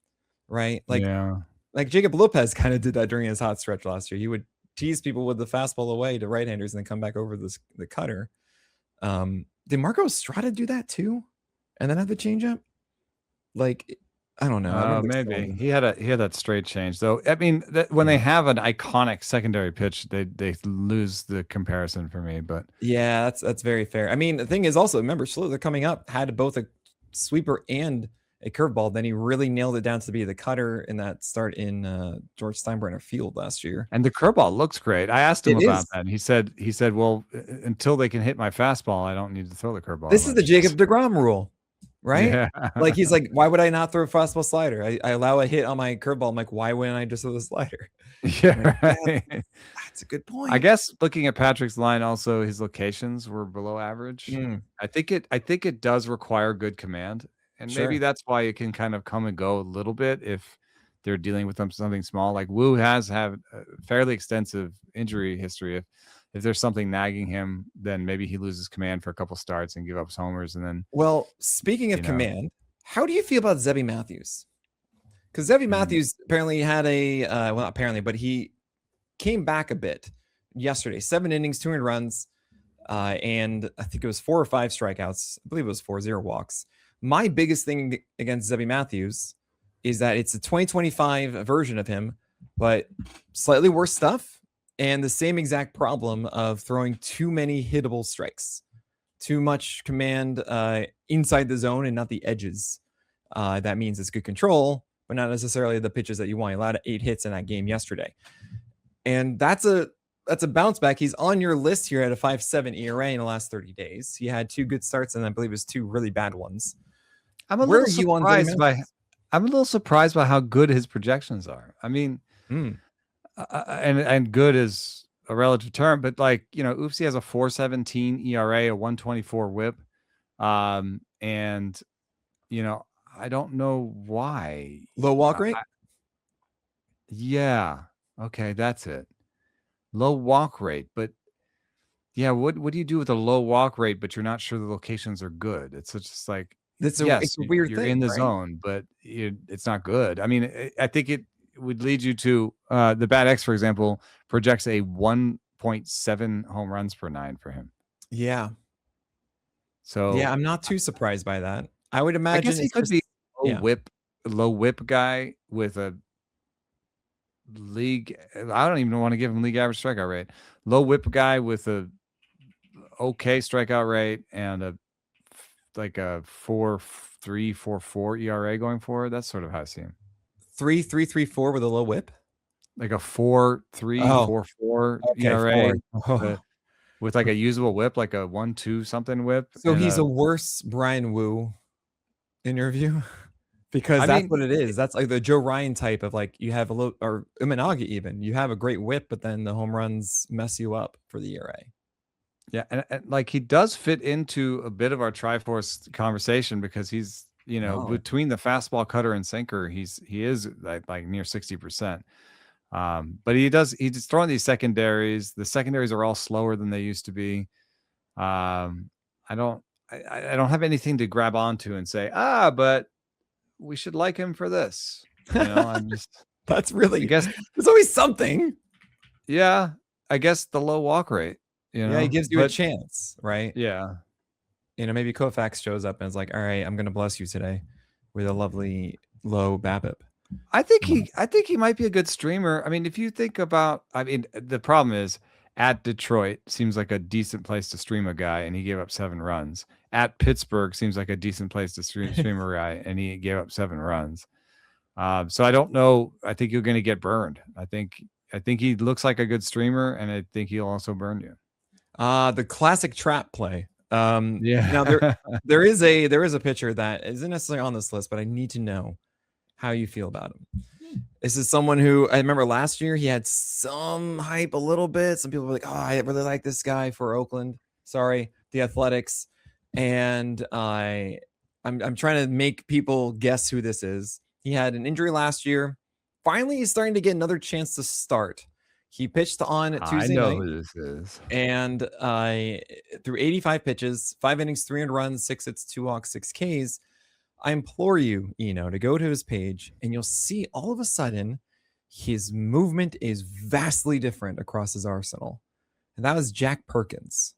S1: Like Jacob Lopez kind of did that during his hot stretch last year. He would tease people with the fastball away to right-handers and then come back over the cutter. Did Marco Estrada do that too? And then have the changeup? Like, I don't know.
S2: Maybe he had that straight change though. I mean, when they have an iconic secondary pitch, they lose the comparison for me. But
S1: yeah, that's very fair. I mean, the thing is also, remember, Schluter coming up had both a sweeper and a curveball. Then he really nailed it down to be the cutter in that start in George Steinbrenner Field last year.
S2: And the curveball looks great. I asked him about that, and he said, well, until they can hit my fastball, I don't need to throw the curveball.
S1: This is the Jacob deGrom rule. Right? Yeah. Like he's like, why would I not throw a fastball slider? I allow a hit on my curveball. I'm like, why wouldn't I just throw the slider?
S2: Yeah,
S1: like, that's a good point.
S2: I guess looking at Patrick's line, also his locations were below average. I think it does require good command, and maybe that's why it can kind of come and go a little bit if they're dealing with something small. Like Woo has had a fairly extensive injury history. If there's something nagging him, then maybe he loses command for a couple starts and give up homers. And then,
S1: well, speaking of command, how do you feel about Zebby Matthews? Because Zebby Matthews apparently had well, not apparently, but he came back a bit yesterday. 7 innings, 2 earned runs, and I think it was 4 or 5 strikeouts. I believe it was 4, 0 walks. My biggest thing against Zebby Matthews is that it's a 2025 version of him, but slightly worse stuff. and the same exact problem of throwing too many hittable strikes, too much command inside the zone and not the edges. That means it's good control, but not necessarily the pitches that you want. He allowed 8 hits in that game yesterday, and that's a bounce back. He's on your list here at a 5.7 ERA in the last 30 days. He had 2 good starts, and I believe it was 2 really bad ones.
S2: I'm a little surprised by how good his projections are. I mean, and good is a relative term, but like, Oopsie has a 4.17 ERA, a 1.24 WHIP, and I don't know why.
S1: Low walk rate.
S2: Yeah. Okay, that's it. Low walk rate, but yeah, what do you do with a low walk rate, but you're not sure the locations are good? It's just like,
S1: it's a weird
S2: you're
S1: thing.
S2: In the
S1: right?
S2: zone, but it's not good. I mean, I think it would lead you to the Bat X, for example, projects a 1.7 home runs per 9 for him.
S1: Yeah.
S2: So
S1: yeah, I'm not too surprised by that. I would imagine
S2: I guess he could be low whip guy with a league. I don't even want to give him league average strikeout rate. Low whip guy with a okay strikeout rate and a 4.3, 4.4 ERA going forward. That's sort of how I see him.
S1: 3.334 with a low whip,
S2: like a 4.3, 4.4 ERA with like a usable whip, like a 1.2 something whip.
S1: So he's a worse Bryan Woo in your view, because that's what it is. That's like the Joe Ryan type of like you have a little, or Imanaga even. You have a great whip, but then the home runs mess you up for the ERA.
S2: Yeah, and like he does fit into a bit of our Triforce conversation because he's between the fastball, cutter, and sinker, he is like near 60%. But he's throwing these secondaries. The secondaries are all slower than they used to be. I don't have anything to grab onto and say, but we should like him for this. I'm just
S1: that's really,
S2: I guess
S1: there's always something.
S2: Yeah, I guess the low walk rate.
S1: Yeah, he gives you a chance, right?
S2: Yeah.
S1: Maybe Koufax shows up and is like, all right, I'm gonna bless you today with a lovely low BABIP.
S2: I think he might be a good streamer. I mean, if you think about, the problem is at Detroit seems like a decent place to stream a guy, and he gave up 7 runs. At Pittsburgh seems like a decent place to stream a guy, and he gave up 7 runs. So I don't know. I think you're going to get burned. I think he looks like a good streamer, and I think he'll also burn you.
S1: The classic trap play.
S2: Yeah.
S1: Now there is a pitcher that isn't necessarily on this list, but I need to know how you feel about him. This is someone who I remember last year he had some hype a little bit. Some people were like, "Oh, I really like this guy for Oakland." Sorry, the Athletics, and I'm trying to make people guess who this is. He had an injury last year. Finally, he's starting to get another chance to start. He pitched on Tuesday night. I know who
S2: this is.
S1: And through 85 pitches, 5 innings, 300 runs, 6 hits, 2 walks, 6 Ks. I implore you, to go to his page, and you'll see all of a sudden his movement is vastly different across his arsenal. And that was Jack Perkins.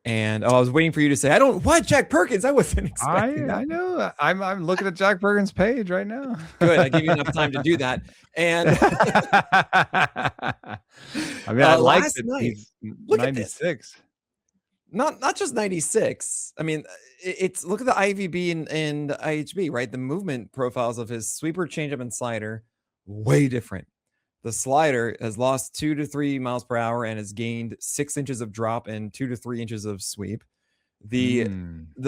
S1: And I was waiting for you to say, Jack Perkins? I wasn't expecting that.
S2: I know. I'm looking at Jack Perkins' page right now.
S1: Good. I gave you enough time to do that. And
S2: I like that he's 96.
S1: Not just 96. I mean, it's look at the IVB and IHB, right? The movement profiles of his sweeper, changeup, and slider way different. The slider has lost 2 to 3 miles per hour and has gained 6 inches of drop and 2 to 3 inches of sweep. The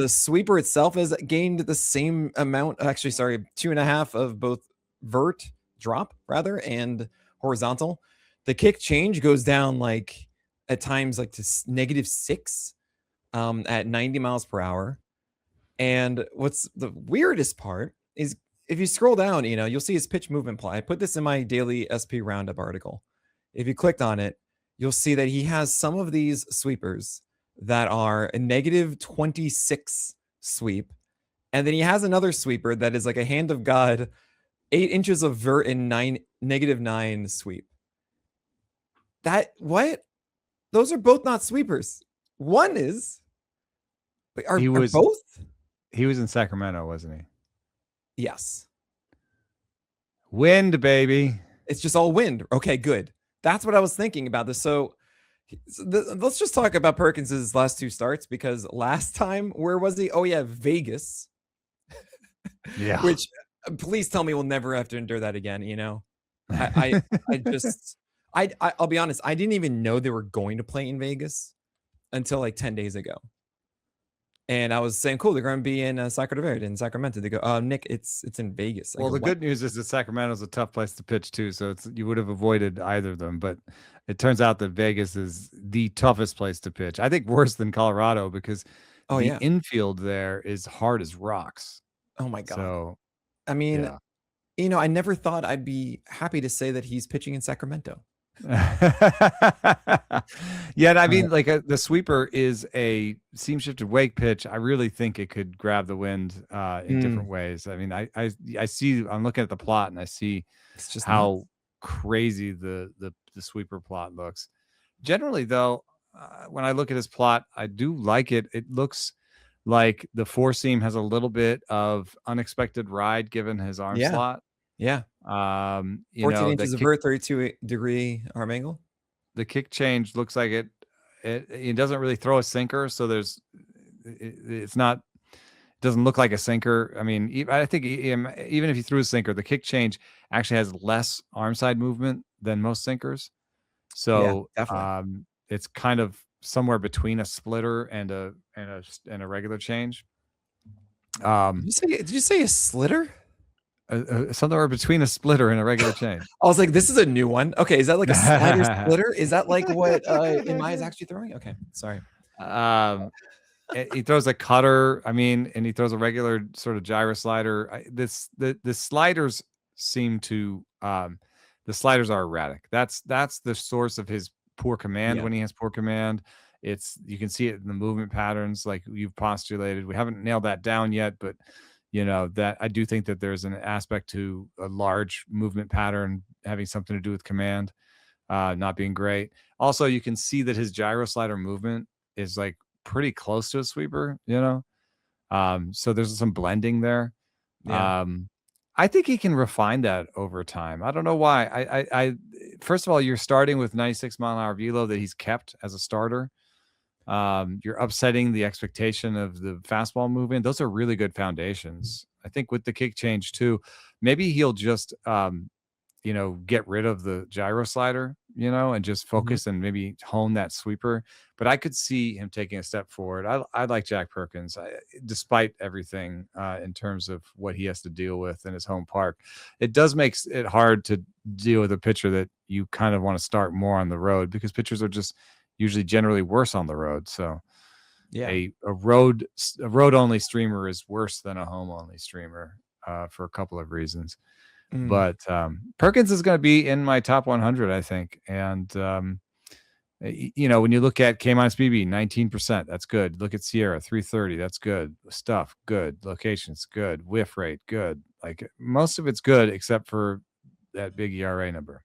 S1: sweeper itself has gained the same amount, actually, sorry, 2.5 of both drop and horizontal. The kick change goes down like at times like to -6 at 90 miles per hour. And what's the weirdest part is if you scroll down, you'll see his pitch movement plot. I put this in my daily SP Roundup article. If you clicked on it, you'll see that he has some of these sweepers that are a -26 sweep. And then he has another sweeper that is like a hand of God, 8 inches of vert and -9 sweep. What? Those are both not sweepers. One is. But are both?
S2: He was in Sacramento, wasn't he?
S1: Yes.
S2: Wind, baby.
S1: It's just all wind. Okay, good. That's what I was thinking about this. So let's just talk about Perkins's last 2 starts, because last time, where was he? Oh yeah, Vegas,
S2: Yeah.
S1: which please tell me we'll never have to endure that again. I I I just I'll be honest, I didn't even know they were going to play in Vegas until like 10 days ago. And I was saying, cool, they're going to be in Sacramento Verde in Sacramento. They go, Nick, it's in Vegas. I
S2: Well,
S1: go,
S2: the
S1: what?
S2: good news is that Sacramento's a tough place to pitch too, so you would have avoided either of them. But it turns out that Vegas is the toughest place to pitch. I think worse than Colorado because
S1: Oh
S2: the
S1: yeah.
S2: infield there is hard as rocks.
S1: Oh my God.
S2: So
S1: I mean,
S2: yeah.
S1: I never thought I'd be happy to say that he's pitching in Sacramento.
S2: Yeah, I mean, like the sweeper is a seam shifted wake pitch. I really think it could grab the wind in different ways. I mean, I see. I'm looking at the plot and I see
S1: It's just nuts.
S2: how crazy the sweeper plot looks. Generally, though, when I look at his plot, I do like it. It looks like the four seam has a little bit of unexpected ride given his arm
S1: Yeah.
S2: slot.
S1: Yeah.
S2: You
S1: 14
S2: know,
S1: inches of vert, 32-degree arm angle.
S2: the kick change looks like it doesn't really throw a sinker, so it's not, it doesn't look like a sinker. I mean, I think even if he threw a sinker, the kick change actually has less arm side movement than most sinkers.
S1: Yeah,
S2: So
S1: definitely.
S2: it's kind of somewhere between a splitter and a regular change.
S1: Did you say a slitter?
S2: Somewhere between a splitter and a regular change.
S1: I was like, this is a new one. Okay, is that like a slider splitter? Is that like what Maya's actually throwing? Okay, sorry.
S2: He throws a cutter, I mean, and he throws a regular sort of gyro slider. The sliders seem to the sliders are erratic. That's the source of his poor command.
S1: Yeah.
S2: When he has poor command, you can see it in the movement patterns like you've postulated. We haven't nailed that down yet, but that I do think that there's an aspect to a large movement pattern having something to do with command not being great. Also, you can see that his gyro slider movement is like pretty close to a sweeper, so there's some blending there.
S1: Yeah.
S2: I think he can refine that over time. I don't know why. I first of all, you're starting with 96-mile-an-hour velo that he's kept as a starter. You're upsetting the expectation of the fastball movement. Those are really good foundations. I think with the kick change too, maybe he'll just get rid of the gyro slider, and just focus and maybe hone that sweeper. But I could see him taking a step forward. I like Jack Perkins, despite everything in terms of what he has to deal with in his home park. It does make it hard to deal with a pitcher that you kind of want to start more on the road because pitchers are just usually generally worse on the road. So
S1: Yeah.
S2: a road only streamer is worse than a home only streamer for a couple of reasons. But Perkins is going to be in my top 100, I think. And, when you look at K-BB, 19%, that's good. Look at Sierra, 330, that's good. Stuff, good. Locations, good. Whiff rate, good. Like most of it's good except for that big ERA number.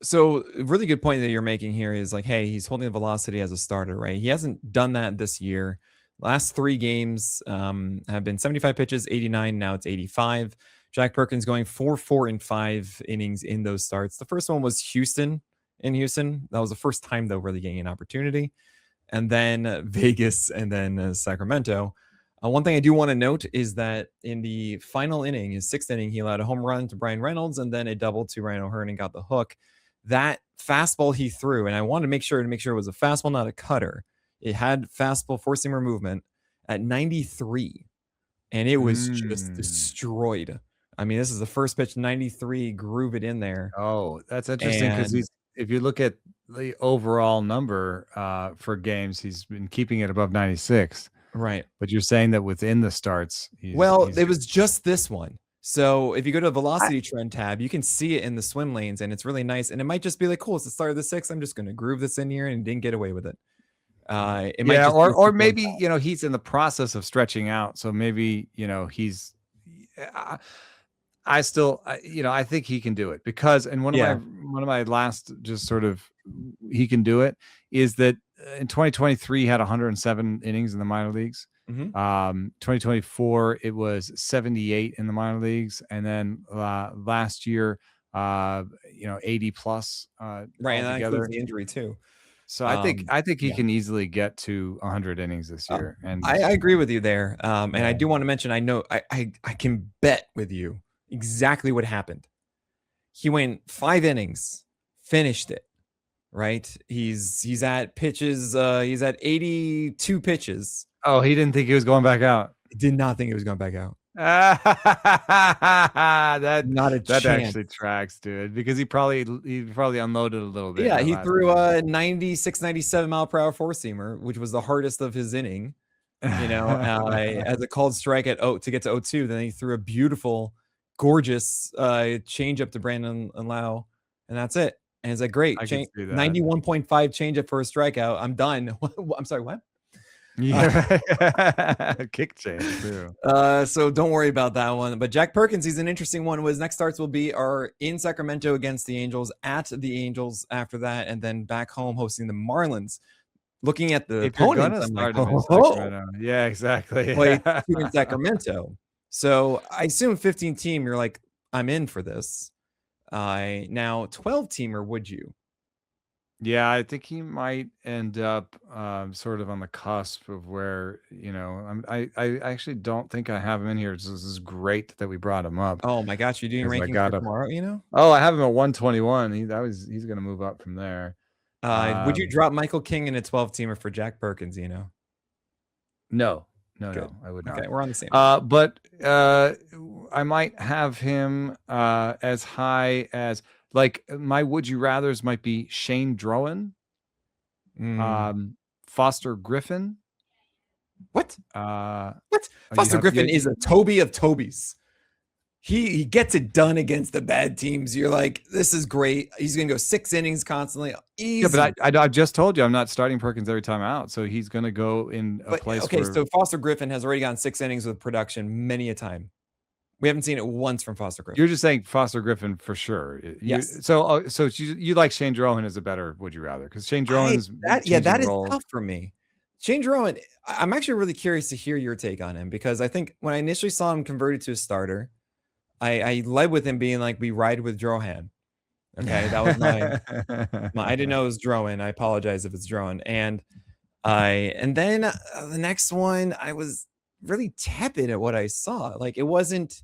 S1: So a really good point that you're making here is like, hey, he's holding the velocity as a starter, right? He hasn't done that this year. Last 3 games have been 75 pitches, 89. Now it's 85. Jack Perkins going 4 and 5 innings in those starts. The first one was Houston. That was the first time, though, really getting an opportunity. And then Vegas and then Sacramento. One thing I do want to note is that in the final inning, his 6th inning, he allowed a home run to Brian Reynolds and then a double to Ryan O'Hearn and got the hook. That fastball he threw, and I wanted to make sure it was a fastball, not a cutter. It had fastball four-seamer movement at 93, and it was just destroyed. I mean, this is the first pitch, 93, groove it in there.
S2: Oh, that's interesting because if you look at the overall number for games, he's been keeping it above 96.
S1: Right.
S2: But you're saying that within the starts,
S1: it was just this one. So if you go to the velocity trend tab, you can see it in the swim lanes, and it's really nice. And it might just be like, cool, it's the start of the 6th. I'm just going to groove this in here and didn't get away with it. It might just
S2: or maybe he's in the process of stretching out, so maybe he's. I think he can do it because, and one of my last just sort of he can do it is that in 2023 he had 107 innings in the minor leagues. 2024 it was 78 in the minor leagues, and then last year 80 plus
S1: Right, and that includes
S2: altogether.
S1: the injury too.
S2: So I think he
S1: Yeah.
S2: can easily get to 100 innings this
S1: Uh,
S2: year. And
S1: I agree with you there. And I
S2: yeah,
S1: do want to mention, I know I can bet with you exactly what happened. He went 5 innings, finished it, right? He's at pitches, he's at 82 pitches.
S2: oh, he didn't think he was going back out.
S1: Did not think he was going back out.
S2: that
S1: Not a
S2: that
S1: chance.
S2: actually tracks, dude, because he probably unloaded a little bit.
S1: Yeah,
S2: that
S1: he
S2: last
S1: threw
S2: inning.
S1: a 96, 97 mile per hour four seamer, which was the hardest of his inning. As a called strike to get to 0-2. Then he threw a beautiful, gorgeous changeup to Brandon and Lau, and that's it. And it's like, great,
S2: I can see that.
S1: 91.5 changeup for a strikeout. I'm done. I'm sorry, what?
S2: Yeah, kick change too.
S1: So don't worry about that one. But Jack Perkins, he's an interesting one. His next starts will be in Sacramento against the Angels, at the Angels after that, and then back home hosting the Marlins. Looking at the opponents, I'm like,
S2: yeah, exactly.
S1: Play in Sacramento. So I assume 15 team, you're like, I'm in for this. Now 12 teamer, would you?
S2: Yeah, I think he might end up sort of on the cusp of where, I actually don't think I have him in here. This is great that we brought him up.
S1: Oh my gosh, you're doing rankings for tomorrow,
S2: Oh, I have him at 121. He's gonna move up from there.
S1: Would you drop Michael King in a 12 teamer for Jack Perkins,
S2: No,
S1: Good.
S2: I would not.
S1: Okay, we're on the same.
S2: But I might have him as high as, like, my would you rathers might be Shane Drowan, Foster Griffin.
S1: What?
S2: What?
S1: Foster Griffin is a Toby of Tobies. He gets it done against the bad teams. You're like, this is great. He's gonna go 6 innings constantly. Easy.
S2: Yeah, but I just told you I'm not starting Perkins every time out, so he's gonna go in a place.
S1: Okay, so Foster Griffin has already gotten 6 innings with production many a time. We haven't seen it once from Foster Griffin.
S2: You're just saying Foster Griffin for sure.
S1: Yes.
S2: So you like Shane Drowan as a better would you rather? Because Shane Drowan's
S1: that is tough for me. Shane Drowan, I'm actually really curious to hear your take on him, because I think when I initially saw him converted to a starter, I led with him being like, we ride with Drohan. Okay, that was my I didn't know it was Drowan. I apologize if it's Drowan. And then the next one, I was really tepid at what I saw. Like, it wasn't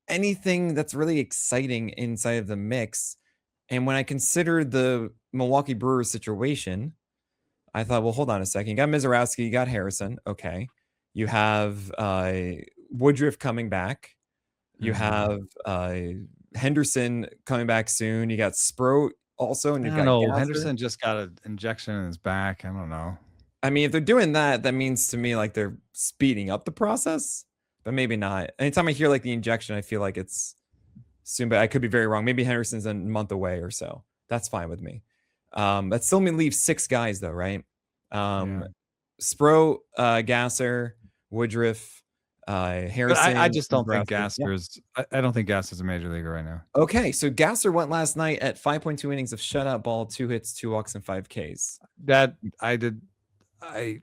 S1: anything that's really exciting inside of the mix. And when I considered the Milwaukee Brewers situation, I thought, well, hold on a second. You got Mizorowski, you got Harrison. Okay. You have Woodruff coming back. You have Henderson coming back soon. You got Sproat also. And
S2: I don't know. Henderson just got an injection in his back. I don't know.
S1: I mean, if they're doing that, that means to me like they're speeding up the process, but maybe not. Anytime I hear like the injection, I feel like it's soon, but I could be very wrong. Maybe Henderson's a month away or so. That's fine with me. That still may leave 6 guys though, right? Sproat, Gasser, Woodruff, Harrison.
S2: But I just don't think Gasser's. I don't think Gasser's a major leaguer right now.
S1: Okay, so Gasser went last night at 5.2 innings of shutout ball, 2 hits, 2 walks, and 5 Ks.
S2: That I did.
S1: I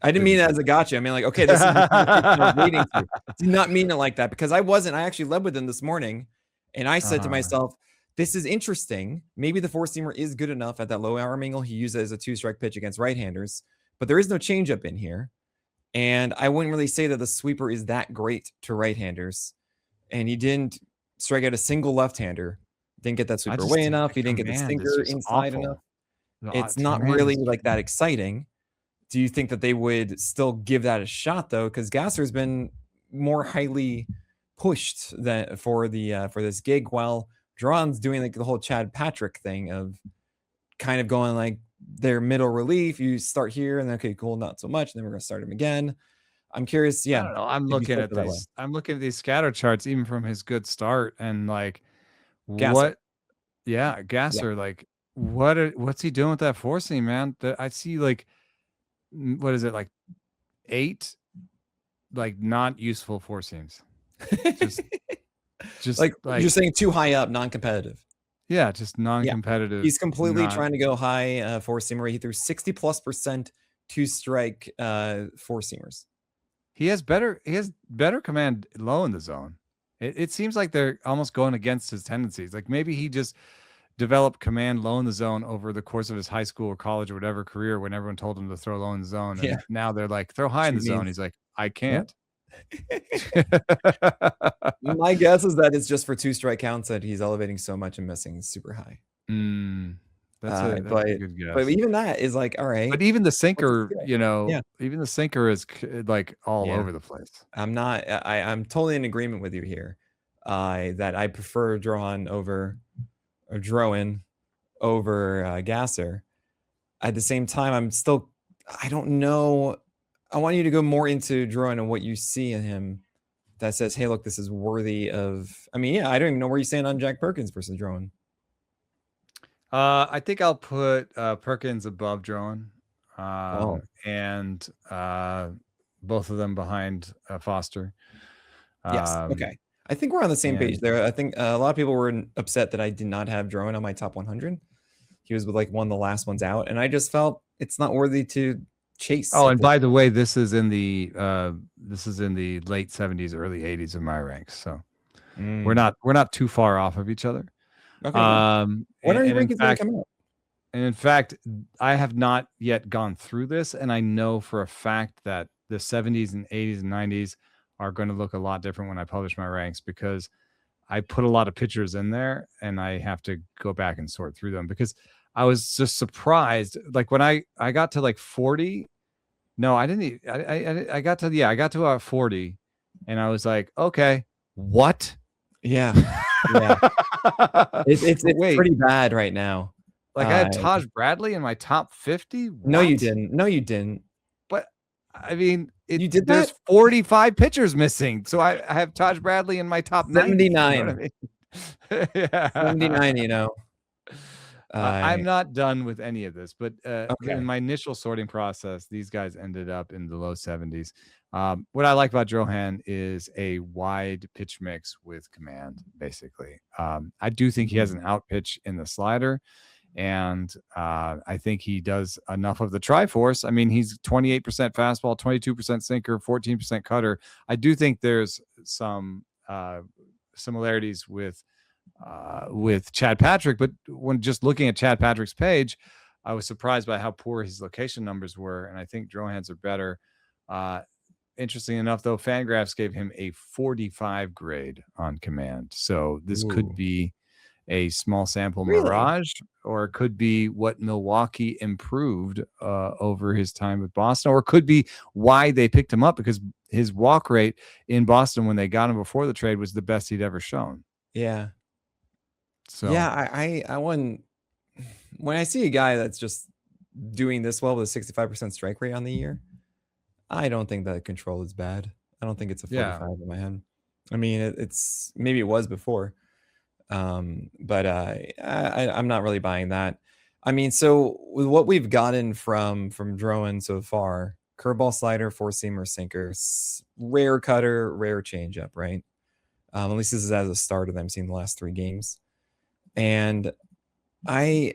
S1: didn't mean it as a gotcha. I mean, like, okay, this is the reading to. Did not mean it like that, because I actually led with him this morning, and I said to myself, this is interesting. Maybe the 4-seamer is good enough at that low arm angle. He used it as a 2-strike pitch against right-handers, but there is no changeup in here. And I wouldn't really say that the sweeper is that great to right-handers. And he didn't strike out a single left-hander. Didn't get that sweeper away enough. He didn't get the sinker inside enough. It's not really like that exciting. Do you think that they would still give that a shot though? Because Gasser's been more highly pushed for this gig, while Dron's doing like the whole Chad Patrick thing of kind of going like their middle relief. You start here and then, okay, cool, not so much. And then we're gonna start him again. I'm curious. Yeah,
S2: I don't know. I'm looking at these. I'm looking at these scatter charts, even from his good start, and like
S1: Gasser.
S2: what? Yeah, Gasser. Yeah. Like what's he doing with that 4-seam, man? I see like, what is it, like 8 like not useful 4-seams. just
S1: like you're saying too high up, non-competitive.
S2: Yeah, just non-competitive.
S1: Yeah. He's completely trying to go high 4-seamer. He threw 60+% 2-strike 4-seamers.
S2: He has better command low in the zone. It seems like they're almost going against his tendencies. Like maybe he just developed command low in the zone over the course of his high school or college or whatever career when everyone told him to throw low in the zone.
S1: Yeah.
S2: And now they're like, throw high in the
S1: Shoot
S2: zone.
S1: means
S2: He's like, I
S1: what?
S2: can't.
S1: My guess is that it's just for 2 strike counts that he's elevating so much and missing super high.
S2: That's a
S1: But
S2: good guess.
S1: even that is like, all right.
S2: But even the
S1: What's the
S2: sinker,
S1: skill?
S2: you know,
S1: Yeah.
S2: even the sinker is like all
S1: Yeah.
S2: over the place.
S1: I'm totally in agreement with you here. That I prefer Drohan over or Drowan over Gasser. At the same time, I don't know. I want you to go more into Drowan and what you see in him that says, hey, look, this is worthy of. I mean, yeah, I don't even know where you stand on Jack Perkins versus Drowan.
S2: I think I'll put Perkins above Drowan, and both of them behind Foster.
S1: Yes. Okay. I think we're on the same page there. I think a lot of people were upset that I did not have Drowan on my top 100. He was like one of the last ones out, and I just felt it's not worthy to chase.
S2: Oh, and by the way, this is in the late 70s, early 80s of my ranks. So we're not too far off of each other.
S1: Okay. When are your rankings going to come out?
S2: And in fact, I have not yet gone through this, and I know for a fact that the 70s and 80s and 90s are going to look a lot different when I publish my ranks because I put a lot of pictures in there, and I have to go back and sort through them because I was just surprised. Like when I got to like 40, no, I didn't. I got to about 40, and I was like, okay, what?
S1: Yeah, yeah. it's pretty bad right now.
S2: Like I had Taj Bradley in my top 50. What?
S1: No, you didn't. No, you didn't.
S2: But I mean,
S1: you did
S2: there's
S1: that?
S2: 45 pitchers missing, so I have Taj Bradley in my top
S1: 79.
S2: 90, you know I mean? Yeah.
S1: 79. You know.
S2: I'm not done with any of this, but
S1: okay.
S2: in my initial sorting process, these guys ended up in the low 70s. What I like about Drohan is a wide pitch mix with command, basically. I do think he has an out pitch in the slider, and I think he does enough of the Triforce. I mean, he's 28% fastball, 22% sinker, 14% cutter. I do think there's some similarities with Chad Patrick, but when just looking at Chad Patrick's page, I was surprised by how poor his location numbers were, and I think Drohan's are better. Interesting enough, though, Fangraphs gave him a 45 grade on command, so this could be a small sample mirage, or it could be what Milwaukee improved over his time with Boston, or it could be why they picked him up because his walk rate in Boston when they got him before the trade was the best he'd ever shown.
S1: Yeah.
S2: So
S1: yeah, I when I see a guy that's just doing this well with a 65% strike rate on the year, I don't think that control is bad. I don't think it's a 45 in my head. I mean, it's maybe it was before. But I'm not really buying that. I mean, so with what we've gotten from Drowan so far, curveball, slider, four-seamer, sinker, rare cutter, rare changeup, right? At least this is as a starter that I'm seeing the last 3 games. And I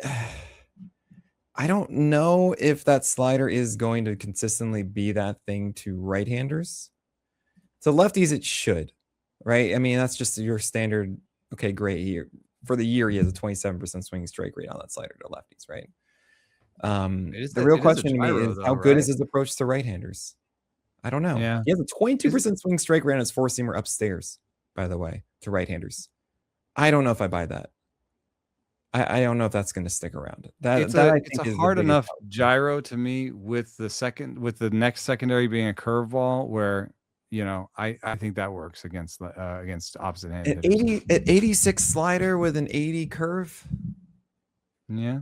S1: don't know if that slider is going to consistently be that thing to right-handers. To lefties, it should, right? I mean, that's just your standard. Okay, great. For the year, he has a 27% swinging strike rate on that slider to lefties, right? The real question to me is how good is his approach to right-handers? I don't know.
S2: Yeah.
S1: He has a 22% swing strike rate on his four-seamer upstairs, by the way, to right-handers. I don't know if I buy that. I don't know if that's going to stick around.
S2: It's a hard enough gyro to me with the next secondary being a curveball where, you know, I think that works against opposite hand.
S1: 86 slider with an 80 curve.
S2: Yeah.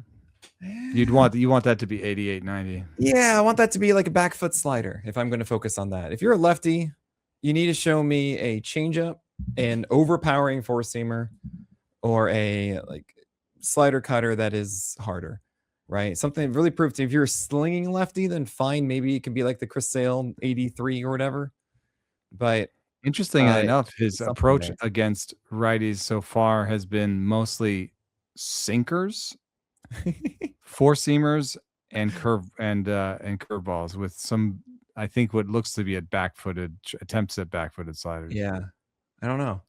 S2: You want that to be 88, 90.
S1: Yeah, I want that to be like a back foot slider if I'm going to focus on that. If you're a lefty, you need to show me a changeup, an overpowering four-seamer, or a like slider cutter that is harder, right? Something really proved to. If you're a slinging lefty, then fine. Maybe it can be like the Chris Sale 83 or whatever. But
S2: interesting enough, his approach against righties so far has been mostly sinkers, four-seamers, and curveballs with some, I think, what looks to be attempts at back-footed sliders.
S1: Yeah, I don't know.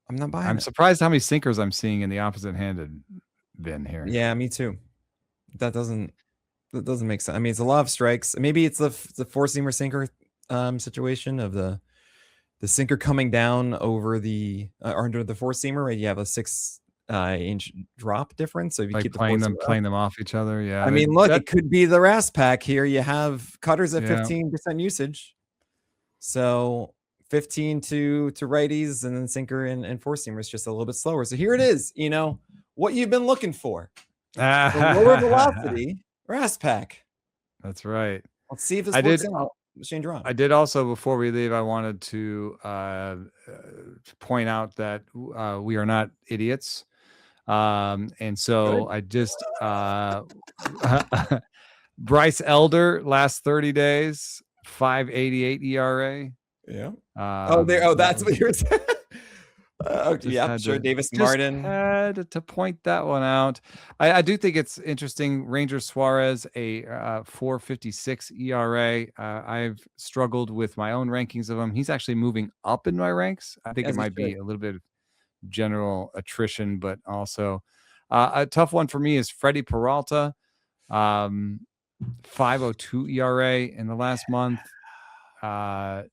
S1: I'm not buying
S2: I'm
S1: it.
S2: surprised how many sinkers I'm seeing in the opposite-handed bin here.
S1: Yeah, me too. That doesn't make sense. I mean, it's a lot of strikes. Maybe it's the four seamer sinker situation of the sinker coming down over the or under the four seamer, right? You have a 6-inch drop difference. So if you
S2: Like
S1: keep the four seamer up,
S2: playing them off each other. Yeah,
S1: I mean, look, it could be the Ras Pack here. You have cutters at 15% usage, so 15 to righties, and then sinker and four seamers just a little bit slower. So here it is. You know what you've been looking for: the lower velocity Ras Pack.
S2: That's right.
S1: Let's see if this works out. Shane Drop.
S2: I did also, before we leave, I wanted to point out that we are not idiots. And so I just Bryce Elder last 30 days, 5.88 ERA.
S1: Yeah. That's what you're saying. Yeah, sure. Davis Martin
S2: had to point that one out. I do think it's interesting. Ranger Suarez, a 4.56 ERA. I've struggled with my own rankings of him. He's actually moving up in my ranks. I think it might be a little bit of general attrition, but also a tough one for me is Freddie Peralta, 5.02 ERA in the last month. I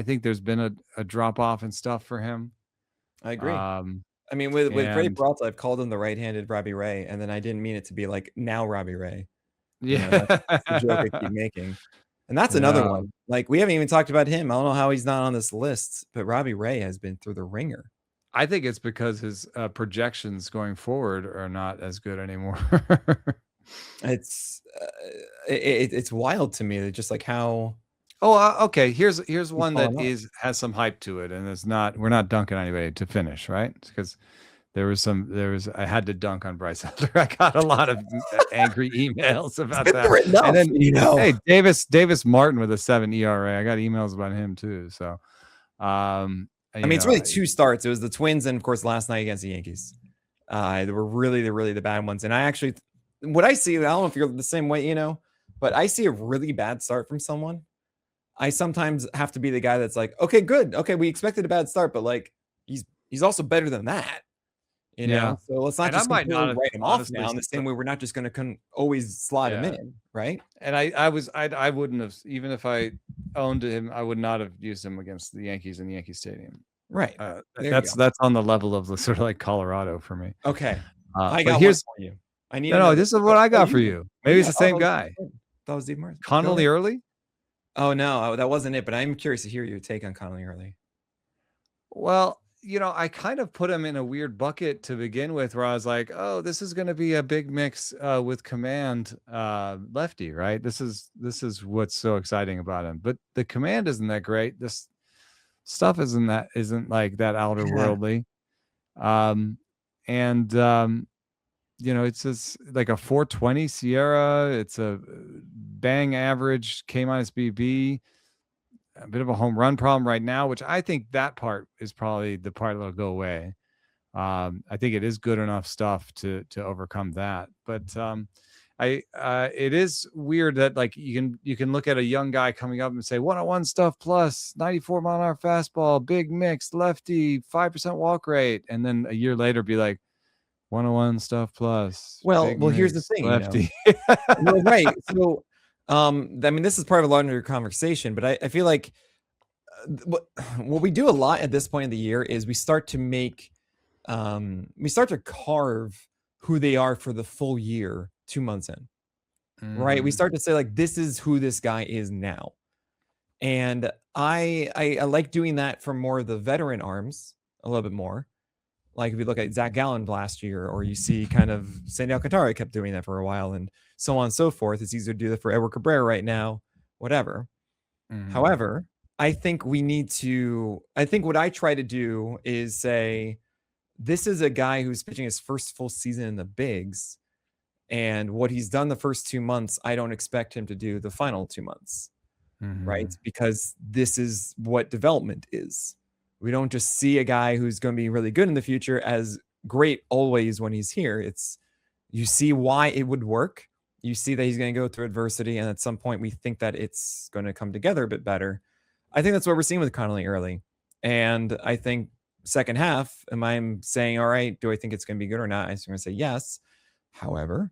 S2: think there's been a drop off and stuff for him.
S1: I agree. I mean, with Freddie Peralta, I've called him the right-handed Robbie Ray, and then I didn't mean it to be like now Robbie Ray.
S2: Yeah,
S1: that's the joke I keep making. And that's another one. Like, we haven't even talked about him. I don't know how he's not on this list, but Robbie Ray has been through the ringer.
S2: I think it's because his projections going forward are not as good anymore.
S1: It's wild to me. Just like how.
S2: Oh, okay. Here's one that has some hype to it, and it's not. We're not dunking anybody to finish, right? Because I had to dunk on Bryce Elder. I got a lot of angry emails about that. And then hey, Davis Martin with a 7 ERA. I got emails about him too. So, I
S1: mean, it's really two starts. It was the Twins, and of course, last night against the Yankees. They were really the bad ones. And I actually, what I see, I don't know if you're the same way, but I see a really bad start from someone. I sometimes have to be the guy that's like, okay, good. Okay, we expected a bad start, but like he's also better than that. So let's not just write him off now in the same way. We're not just going to always slot him in, right?
S2: And I wouldn't have, even if I owned him, I would not have used him against the Yankees in Yankee Stadium.
S1: Right.
S2: That's on the level of the sort of like Colorado for me.
S1: Okay. I got one for you. I need
S2: this is what I got for you. Maybe it's the same guy.
S1: That was Dave Martin.
S2: Connelly Early?
S1: Oh no, that wasn't it. But I'm curious to hear your take on Connelly Early.
S2: Well, I kind of put him in a weird bucket to begin with, where I was like, oh, this is going to be a big mix with command lefty, right? This is what's so exciting about him. But the command isn't that great. This stuff isn't like that outer worldly. It's just like a 420 Sierra. It's a bang average K-minus BB. A bit of a home run problem right now, which I think that part is probably the part that'll go away. I think it is good enough stuff to overcome that. But it is weird that like you can look at a young guy coming up and say 101 stuff plus 94 mile an hour fastball, big mix, lefty, 5% walk rate, and then a year later be like 101 stuff plus.
S1: Well, here's the thing,
S2: lefty.
S1: Well, right. So I mean, this is part of a larger conversation, but I feel like what we do a lot at this point of the year is we start to carve who they are for the full year 2 months in, right? We start to say like, this is who this guy is now. And I like doing that for more of the veteran arms a little bit more. Like if you look at Zach Gallen last year, or you see kind of Sandy Alcantara kept doing that for a while, and so on and so forth. It's easier to do that for Edward Cabrera right now, whatever. However, I think what I try to do is say, this is a guy who's pitching his first full season in the bigs, and what he's done the first 2 months, I don't expect him to do the final 2 months, right? Because this is what development is. We don't just see a guy who's going to be really good in the future as great always when he's here. You see why it would work. You see that he's going to go through adversity, and at some point we think that it's going to come together a bit better. I think that's what we're seeing with Connelly Early. And I think second half, am I saying, all right, do I think it's going to be good or not? I'm going to say yes. However,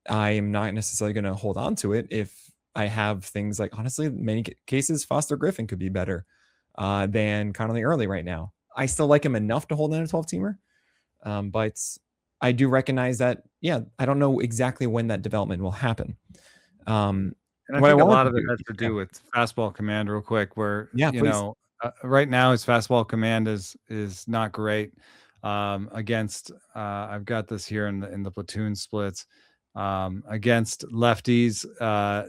S1: I am not necessarily going to hold on to it if I have things like, honestly, in many cases, Foster Griffin could be better than Connelly Early right now. I still like him enough to hold in a 12-teamer, but I do recognize that, I don't know exactly when that development will happen.
S2: And I think a lot of it has to do with fastball command real quick, where, right now his fastball command is not great against, I've got this here in the platoon splits, against lefties,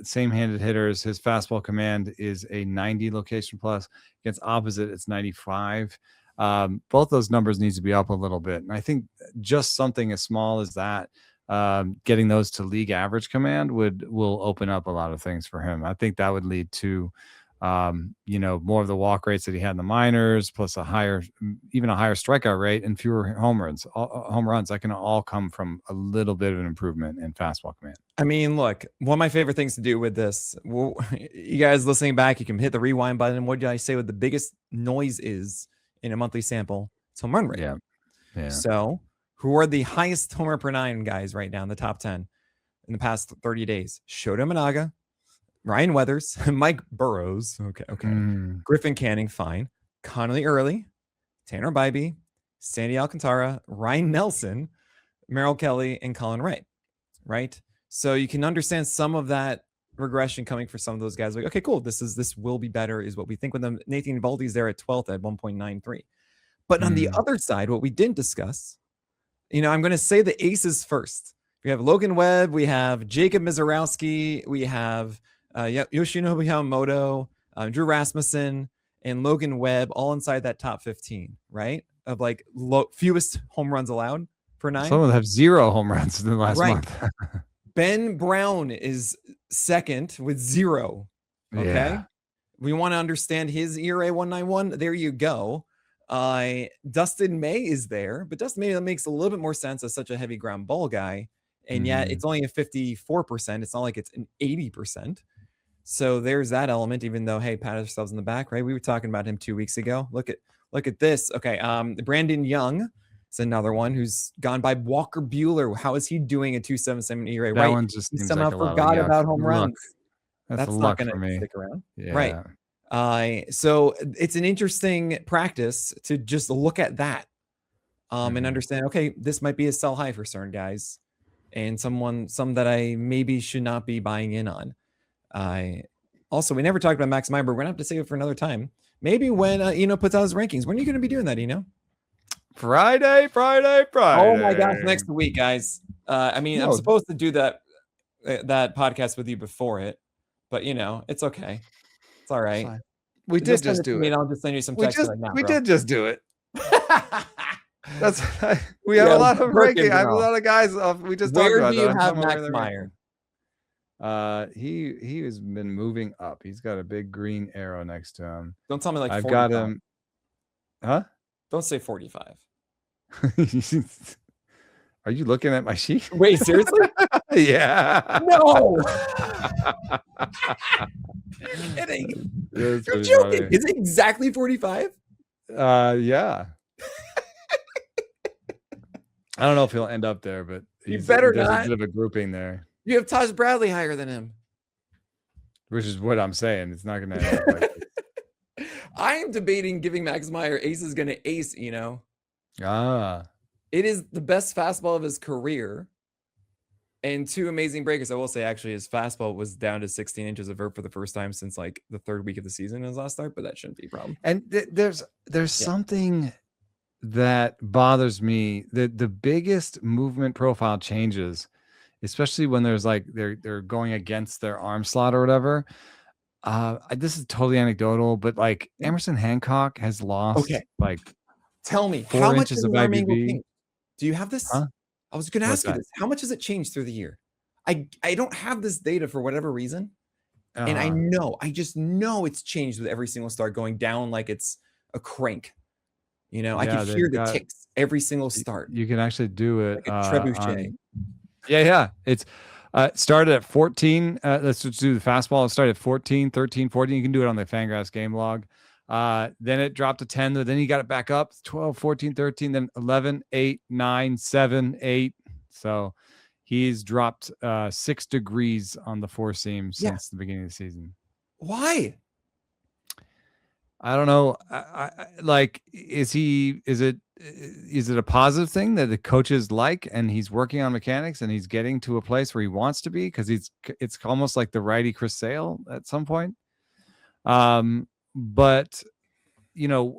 S2: same-handed hitters, his fastball command is a 90 location plus. Against opposite, it's 95. Both those numbers needs to be up a little bit. And I think just something as small as that, getting those to league average command will open up a lot of things for him. I think that would lead to more of the walk rates that he had in the minors, plus even a higher strikeout rate and fewer home runs. That can all come from a little bit of an improvement in fastball command.
S1: I mean, look, one of my favorite things to do with this, you guys listening back, you can hit the rewind button. What did I say what the biggest noise is in a monthly sample? It's home run rate.
S2: Yeah.
S1: So who are the highest homer per 9 guys right now in the top 10 in the past 30 days? Shota Imanaga, Ryan Weathers, Mike Burrows. Okay. Griffin Canning, fine. Connelly Early, Tanner Bybee, Sandy Alcantara, Ryan Nelson, Merrill Kelly, and Colin Ray. Right? So you can understand some of that regression coming for some of those guys. Like, okay, cool. This will be better, is what we think with them. Nathan Eovaldi's there at 12th at 1.93. But on the other side, what we didn't discuss, I'm going to say the aces first. We have Logan Webb, we have Jacob Mizorowski, we have Yoshinobu Yamamoto, Drew Rasmussen, and Logan Webb, all inside that top 15, right? Of like fewest home runs allowed per 9.
S2: Some of them have 0 home runs in the last month.
S1: Ben Brown is second with 0. Okay. Yeah. We want to understand his ERA 191. There you go. Dustin May is there, but Dustin May makes a little bit more sense as such a heavy ground ball guy. And yet it's only a 54%. It's not like it's an 80%. So there's that element, even though, hey, pat ourselves in the back, right? We were talking about him 2 weeks ago. Look at this. Okay. Brandon Young is another one who's gone by. Walker Buehler. How is he doing a 2.77 ERA?
S2: That one just
S1: somehow forgot about home runs.
S2: That's
S1: not going to stick around. Yeah. Right. So it's an interesting practice to just look at that and understand, okay, this might be a sell high for certain guys and some that I maybe should not be buying in on. Also, we never talked about Max Meyer, but we're going to have to save it for another time. Maybe when Eno puts out his rankings. When are you going to be doing that, Eno?
S2: Friday.
S1: Oh my gosh, next week, guys. I'm supposed to do that podcast with you before it, but it's okay. It's all right.
S2: We did just do it.
S1: I'll just send you some text.
S2: We did just do it. We have a lot of ranking. I have a lot of guys. We just talked about that.
S1: Where do you have Max Meyer?
S2: He has been moving up. He's got a big green arrow next to him.
S1: Don't tell me like
S2: I've
S1: 45.
S2: got him. Huh?
S1: Don't say 45.
S2: Are you looking at my sheet?
S1: Wait, seriously?
S2: Yeah.
S1: No. You're kidding. You're joking. Funny. Is it exactly 45?
S2: Yeah. I don't know if he'll end up there, but
S1: there's a
S2: bit of a grouping there.
S1: You have Taj Bradley higher than him.
S2: Which is what I'm saying. It's not going to end up like this.
S1: I am debating giving Max Meyer ace is going to ace, It is the best fastball of his career. And 2 amazing breakers. I will say, actually, his fastball was down to 16 inches of vert for the first time since like the 3rd week of the season in his last start, but that shouldn't be a problem.
S2: And there's something that bothers me. The biggest movement profile changes, especially when there's like they're going against their arm slot or whatever. This is totally anecdotal, but like Emerson Hancock has lost
S1: tell me
S2: 4
S1: how
S2: inches
S1: much
S2: of IBB.
S1: Do you have this?
S2: Huh?
S1: I was going to ask you this. How much has it changed through the year? I don't have this data for whatever reason. And I just know it's changed with every single start going down like it's a crank. I can hear the ticks every single start.
S2: You can actually do it.
S1: Like a trebuchet.
S2: Yeah. It's started at 14. Let's just do the fastball. It started at 14, 13, 14. You can do it on the Fangraphs game log. Then it dropped to 10. Then he got it back up 12, 14, 13, then 11, 8, 9, 7, 8. So he's dropped 6 degrees on the 4 seam since the beginning of the season.
S1: Why?
S2: I don't know. Like, is it a positive thing that the coaches like, and he's working on mechanics and he's getting to a place where he wants to be? Because it's almost like the righty Chris Sale at some point. But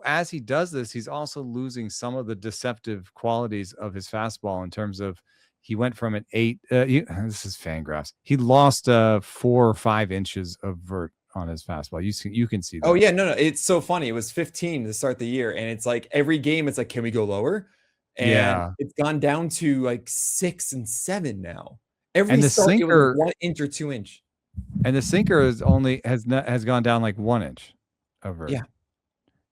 S2: as he does this, he's also losing some of the deceptive qualities of his fastball in terms of he went from an 8. This is Fangraphs. He lost 4 or 5 inches of vert on his fastball. You can see that.
S1: Oh yeah, no, it's so funny. It was 15 to start the year, and it's like every game, it's like, can we go lower? And it's gone down to like 6 and 7 now. Every start, it was 1 inch or 2 inch.
S2: And the sinker has gone down like 1 inch of vert.
S1: Yeah,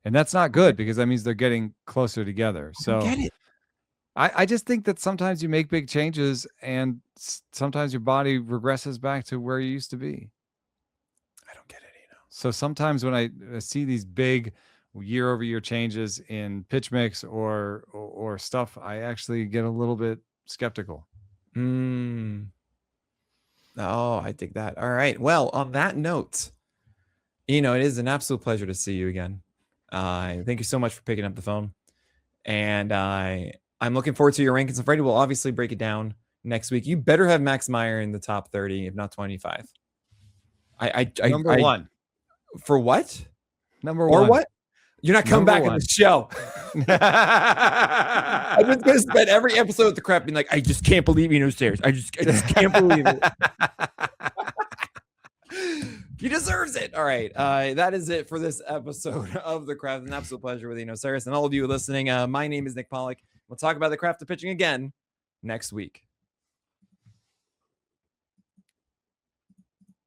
S2: and that's not good because that means they're getting closer together. So
S1: I get it.
S2: I just think that sometimes you make big changes, and sometimes your body regresses back to where you used to be.
S1: I don't get it,
S2: So sometimes when I see these big year-over-year changes in pitch mix or stuff, I actually get a little bit skeptical.
S1: Oh, I dig that. All right. Well, on that note, it is an absolute pleasure to see you again. Thank you so much for picking up the phone. And I'm looking forward to your rankings. And Freddie will obviously break it down next week. You better have Max Meyer in the top 30, if not 25.
S2: Number 1.
S1: For what?
S2: Number 1.
S1: Or what? You're not coming back on the show. I'm just going to spend every episode with the crap being like, I just can't believe he knows stairs. I just can't believe it. He deserves it. All right. That is it for this episode of The Craft. An absolute pleasure with Cyrus and all of you listening. My name is Nick Pollock. We'll talk about the craft of pitching again next week.